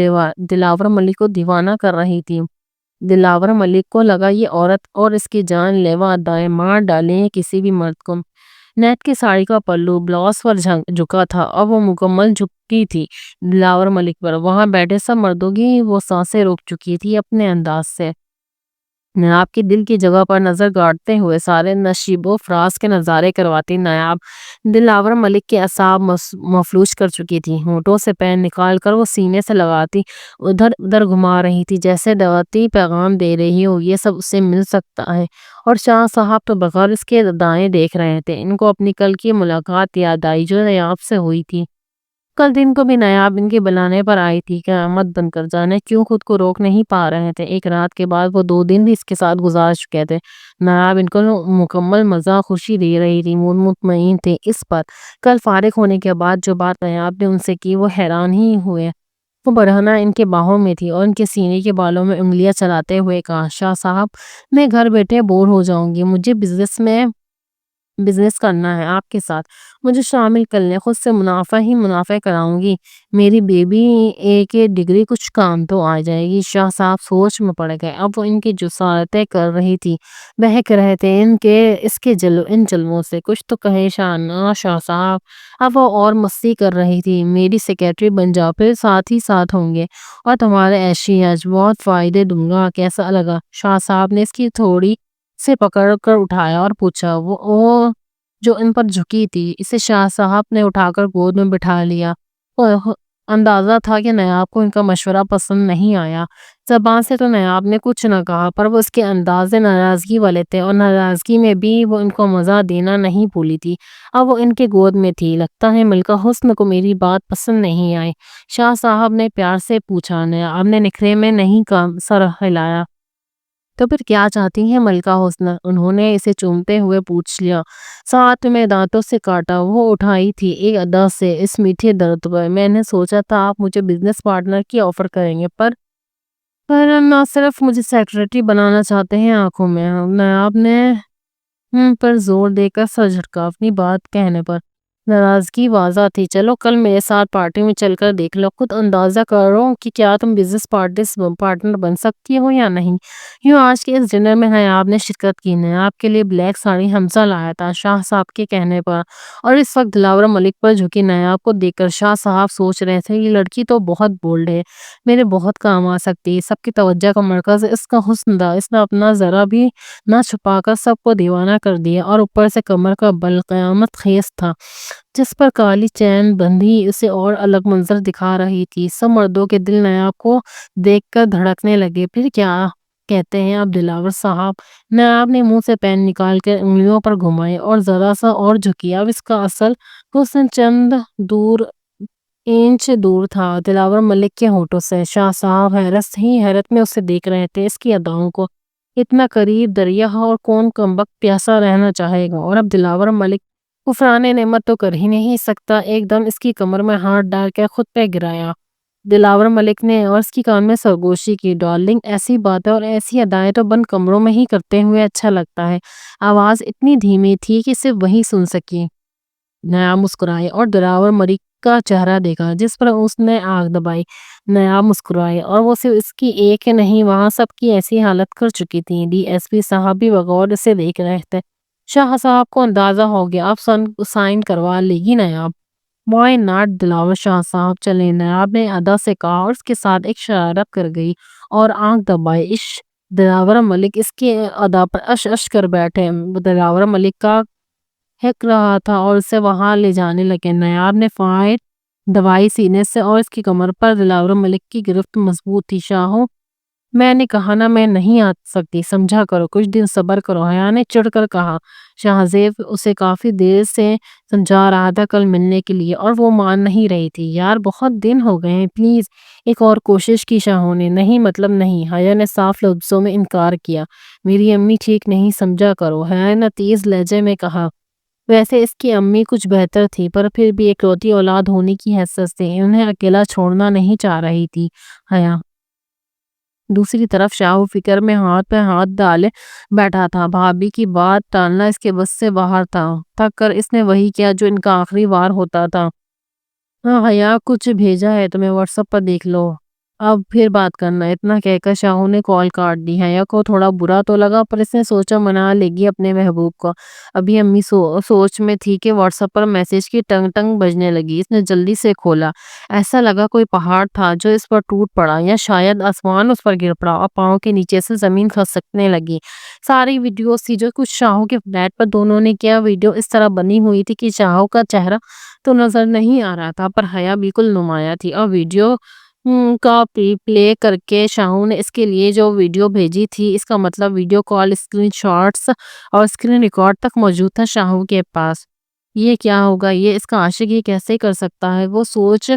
دلاور ملک کو دیوانہ کر رہی تھی۔ دلاور ملک کو لگا یہ عورت اور اس کی جان لیوا ادائیں مار ڈالیں کسی بھی مرد کو۔ نیٹ کی ساڑی کا پلو بلاؤز پر جھکا تھا اور وہ مکمل جھکی تھی دلاور ملک پر۔ وہاں بیٹھے سب مردوں کی وہ سانسیں روک چکی تھی اپنے انداز سے۔ نایاب کے دل کی جگہ پر نظر گاڑتے ہوئے سارے نشیب و فراز کے نظارے کرواتی نایاب دلاور ملک کے اعصاب مفلوج کر چکی تھی۔ ہونٹوں سے پین نکال کر وہ سینے سے لگاتی ادھر ادھر گھما رہی تھی، جیسے دعوتی پیغام دے رہی ہو یہ سب اسے مل سکتا ہے۔ اور شاہ صاحب تو بغیر اس کے دائیں دیکھ رہے تھے۔ ان کو اپنی کل کی ملاقات یاد آئی جو نایاب سے ہوئی تھی۔ کل دن کو بھی نایاب ان کے بلانے پر آئی تھی، قیامت بن کر، جانے کیوں خود کو روک نہیں پا رہے تھے۔ ایک رات کے بعد وہ 2 دن بھی اس کے ساتھ گزار چکے تھے۔ نایاب ان کو مکمل مزہ خوشی دے رہی تھی، مطمئن تھے اس پر۔ کل فارغ ہونے کے بعد جو بات نایاب نے ان سے کی وہ حیران ہی ہوئے۔ وہ برہنہ ان کے باہوں میں تھی اور ان کے سینے کے بالوں میں انگلیاں چلاتے ہوئے کہا، شاہ صاحب میں گھر بیٹھے بور ہو جاؤں گی، مجھے بزنس کرنا ہے آپ کے ساتھ، مجھے شامل کر لیں، خود سے منافع ہی منافع کراؤں گی، میری بیبی اے کے ڈگری کچھ کام تو آ جائے گی۔ شاہ صاحب سوچ میں پڑ گئے۔ اب وہ ان کی جسارتیں کر رہی تھی، بہک رہے تھے ان جلووں سے۔ کچھ تو کہے شاہ صاحب۔ اب وہ اور مستی کر رہی تھی، میری سیکریٹری بن جاؤ، پھر ساتھ ہی ساتھ ہوں گے اور تمہارے عیش بہت فائدے دوں گا، کیسا لگا؟ شاہ صاحب نے اس کی تھوڑی سے پکڑ کر اٹھایا اور پوچھا۔ وہ جو ان پر جھکی تھی، اسے شاہ صاحب نے اٹھا کر گود میں بٹھا لیا۔ اندازہ تھا کہ نایاب کو ان کا مشورہ پسند نہیں آیا۔ زبان سے تو نایاب نے کچھ نہ کہا، پر وہ اس کے انداز ناراضگی والے تھے اور ناراضگی میں بھی وہ ان کو مزہ دینا نہیں بھولی تھی۔ اب وہ ان کے گود میں تھی۔ لگتا ہے ملکہ حسن کو میری بات پسند نہیں آئی، شاہ صاحب نے پیار سے پوچھا۔ نایاب نے نخرے میں نہیں کا سر ہلایا۔ تو پھر کیا چاہتی ہیں ملکہ حسن؟ انہوں نے اسے چومتے ہوئے پوچھ لیا، ساتھ میں دانتوں سے کاٹا۔ وہ اٹھائی تھی ایک ادا سے اس میٹھے درد پر، میں نے سوچا تھا آپ مجھے بزنس پارٹنر کی آفر کریں گے، پر نہ صرف مجھے سیکریٹری بنانا چاہتے ہیں آنکھوں میں۔ نایاب نے پر زور دے کر سر جھٹکا اپنی بات کہنے پر۔ ناراضگی واضح تھی۔ چلو کل میرے ساتھ پارٹی میں چل کر دیکھ لو، خود اندازہ کرو کہ کیا تم بزنس پارٹنر بن سکتی ہو یا نہیں۔ یوں آج کے اس ڈنر میں نایاب نے شرکت کی۔ نایاب کے لیے بلیک ساڑی حمزہ لایا تھا شاہ صاحب کے کہنے پر، اور اس وقت دلاور ملک پر جھکی نایاب کو دیکھ کر شاہ صاحب سوچ رہے تھے، یہ لڑکی تو بہت بولڈ ہے، میرے بہت کام آ سکتی ہے۔ سب کی توجہ کا مرکز اس کا حسن تھا، اس نے اپنا ذرا بھی نہ چھپا کر سب کو دیوانہ کر دیا، اور اوپر سے کمر کا بل قیامت خیز تھا جس پر کالی چین بندھی اسے اور الگ منظر دکھا رہی تھی۔ سب مردوں کے دل نایاب کو دیکھ کر دھڑکنے لگے۔ پھر کیا کہتے ہیں اب دلاور صاحب؟ نایاب نے منہ سے پین نکال کر انگلیوں پر گھمائے اور ذرا سا اور جھکی۔ اب اس کا اصل حسن چند انچ دور تھا دلاور ملک کے ہونٹوں سے۔ شاہ صاحب حیرت میں اسے دیکھ رہے تھے، اس کی اداؤں کو۔ اتنا قریب دریا اور کون کمبخت پیاسا رہنا چاہے گا، اور اب دلاور ملک کفران نعمت تو کر ہی نہیں سکتا۔ ایک دم اس کی کمر میں ہاتھ ڈال کے خود پہ گرایا دلاور ملک نے عرض کی کان میں سرگوشی کی۔ ڈارلنگ، ایسی باتیں اور ایسی ادائیں تو بند کمروں میں ہی کرتے ہوئے اچھا لگتا ہے۔ آواز اتنی دھیمی تھی کہ صرف وہی سن سکی۔ نیاب مسکرائے اور دلاور ملک کا چہرہ دیکھا جس پر اس نے آنکھ دبائی۔ نیاب مسکرائے اور وہ صرف اس کی ایک نہیں وہاں سب کی ایسی حالت کر چکی تھی۔ ڈی ایس پی صاحب بھی بغور اسے دیکھ رہے تھے۔ شاہ صاحب کو اندازہ ہو گیا۔ اب سائن کروا لے گی نیاب؟ وائی ناٹ دلاور شاہ صاحب، چلیں، نیاب نے ادا سے کہا اور اس کے ساتھ ایک شرارت کر گئی اور آنکھ دبائی۔ دلاور ملک اس کی ادا پر اش اش کر بیٹھے۔ دلاور ملک کا ہک رہا تھا اور اسے وہاں لے جانے لگے۔ نیاب نے فائر دبائی سینے سے اور اس کی کمر پر۔ دلاور ملک کی گرفت مضبوط تھی۔ شاہو، میں نے کہا نا میں نہیں آ سکتی، سمجھا کرو، کچھ دن صبر کرو، حیا نے چڑھ کر کہا۔ شاہ زیب اسے کافی دیر سے سمجھا رہا تھا کل ملنے کے لیے اور وہ مان نہیں رہی تھی۔ یار بہت دن ہو گئے ہیں، پلیز ایک اور کوشش کی شاہو نے۔ نہیں مطلب نہیں، حیا نے صاف لفظوں میں انکار کیا۔ میری امی ٹھیک نہیں، سمجھا کرو، حیا نے تیز لہجے میں کہا۔ ویسے اس کی امی کچھ بہتر تھی پر پھر بھی اکلوتی اولاد ہونے کی حیثیت سے انہیں اکیلا چھوڑنا نہیں چاہ رہی تھی حیا۔ دوسری طرف شاہو فکر میں ہاتھ پہ ہاتھ ڈالے بیٹھا تھا۔ بھابھی کی بات ٹالنا اس کے بس سے باہر تھا۔ تھک کر اس نے وہی کیا جو ان کا آخری وار ہوتا تھا۔ ہاں حیا، کچھ بھیجا ہے تمہیں، واٹس ایپ پر دیکھ لو، اب پھر بات کرنا۔ اتنا کہہ کر شاہو نے کال کاٹ دی۔ حیا کو تھوڑا برا تو لگا پر اس نے سوچا منا لے گی اپنے محبوب کو۔ ابھی امی سوچ میں تھی کہ واٹس ایپ پر میسج کی ٹنگ ٹنگ بجنے لگی۔ اس نے جلدی سے کھولا۔ ایسا لگا کوئی پہاڑ تھا جو اس پر ٹوٹ پڑا یا شاید آسمان اس پر گر پڑا اور پاؤں کے نیچے سے زمین کھسکنے لگی۔ ساری ویڈیوز تھی جو کچھ شاہو کے فلیٹ پر دونوں نے کیا۔ ویڈیو اس طرح بنی ہوئی تھی کہ شاہو کا چہرہ تو نظر نہیں آ رہا تھا پر حیا بالکل نمایاں تھی۔ اور ویڈیو کا پلے کر کے شاہو نے اس کے لیے جو ویڈیو بھیجی تھی، اس کا مطلب ویڈیو کال اسکرین شاٹس اور اسکرین ریکارڈ تک موجود تھا شاہو کے پاس۔ یہ کیا ہوگا، یہ اس کا عاشق یہ کیسے کر سکتا ہے؟ وہ سوچ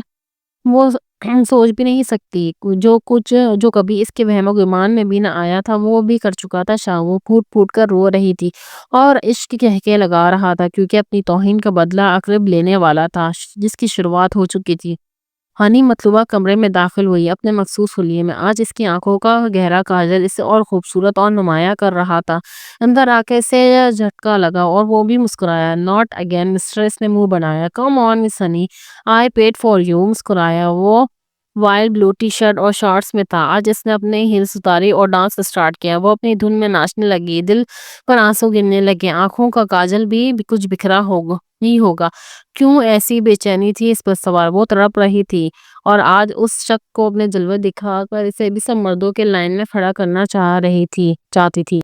بھی نہیں سکتی۔ جو کبھی اس کے وہم و گمان میں بھی نہ آیا تھا وہ بھی کر چکا تھا۔ شاہو پھوٹ پھوٹ کر رو رہی تھی اور عشق کہکے لگا رہا تھا کیونکہ اپنی توہین کا بدلہ عقرب لینے والا تھا جس کی شروعات ہو چکی تھی۔ ہانی مطلوبہ کمرے میں داخل ہوئی اپنے مخصوص حلیے میں۔ آج اس کی آنکھوں کا گہرا کاجل اسے اور خوبصورت اور نمایاں کر رہا تھا۔ اندر آ کے اسے جھٹکا لگا اور وہ بھی مسکرایا۔ ناٹ اگین مسٹر، اس نے منہ بنایا۔ Come on miss honey, I paid for you, مسکرایا۔ وہ وائلڈ بلو ٹی شرٹ اور شارٹس میں تھا۔ آج اس نے اپنے ہیلز اتاری اور ڈانس سٹارٹ کیا۔ وہ اپنی دھن میں ناچنے لگی، دل پر آنسو گرنے لگے۔ آنکھوں کا کاجل بھی کچھ بکھرا ہی ہوگا۔ کیوں ایسی بے چینی تھی اس پر سوار؟ وہ تڑپ رہی تھی اور آج اس شخص کو اپنے جلوے دکھا کر اسے بھی سب مردوں کے لائن میں کھڑا کرنا چاہتی تھی۔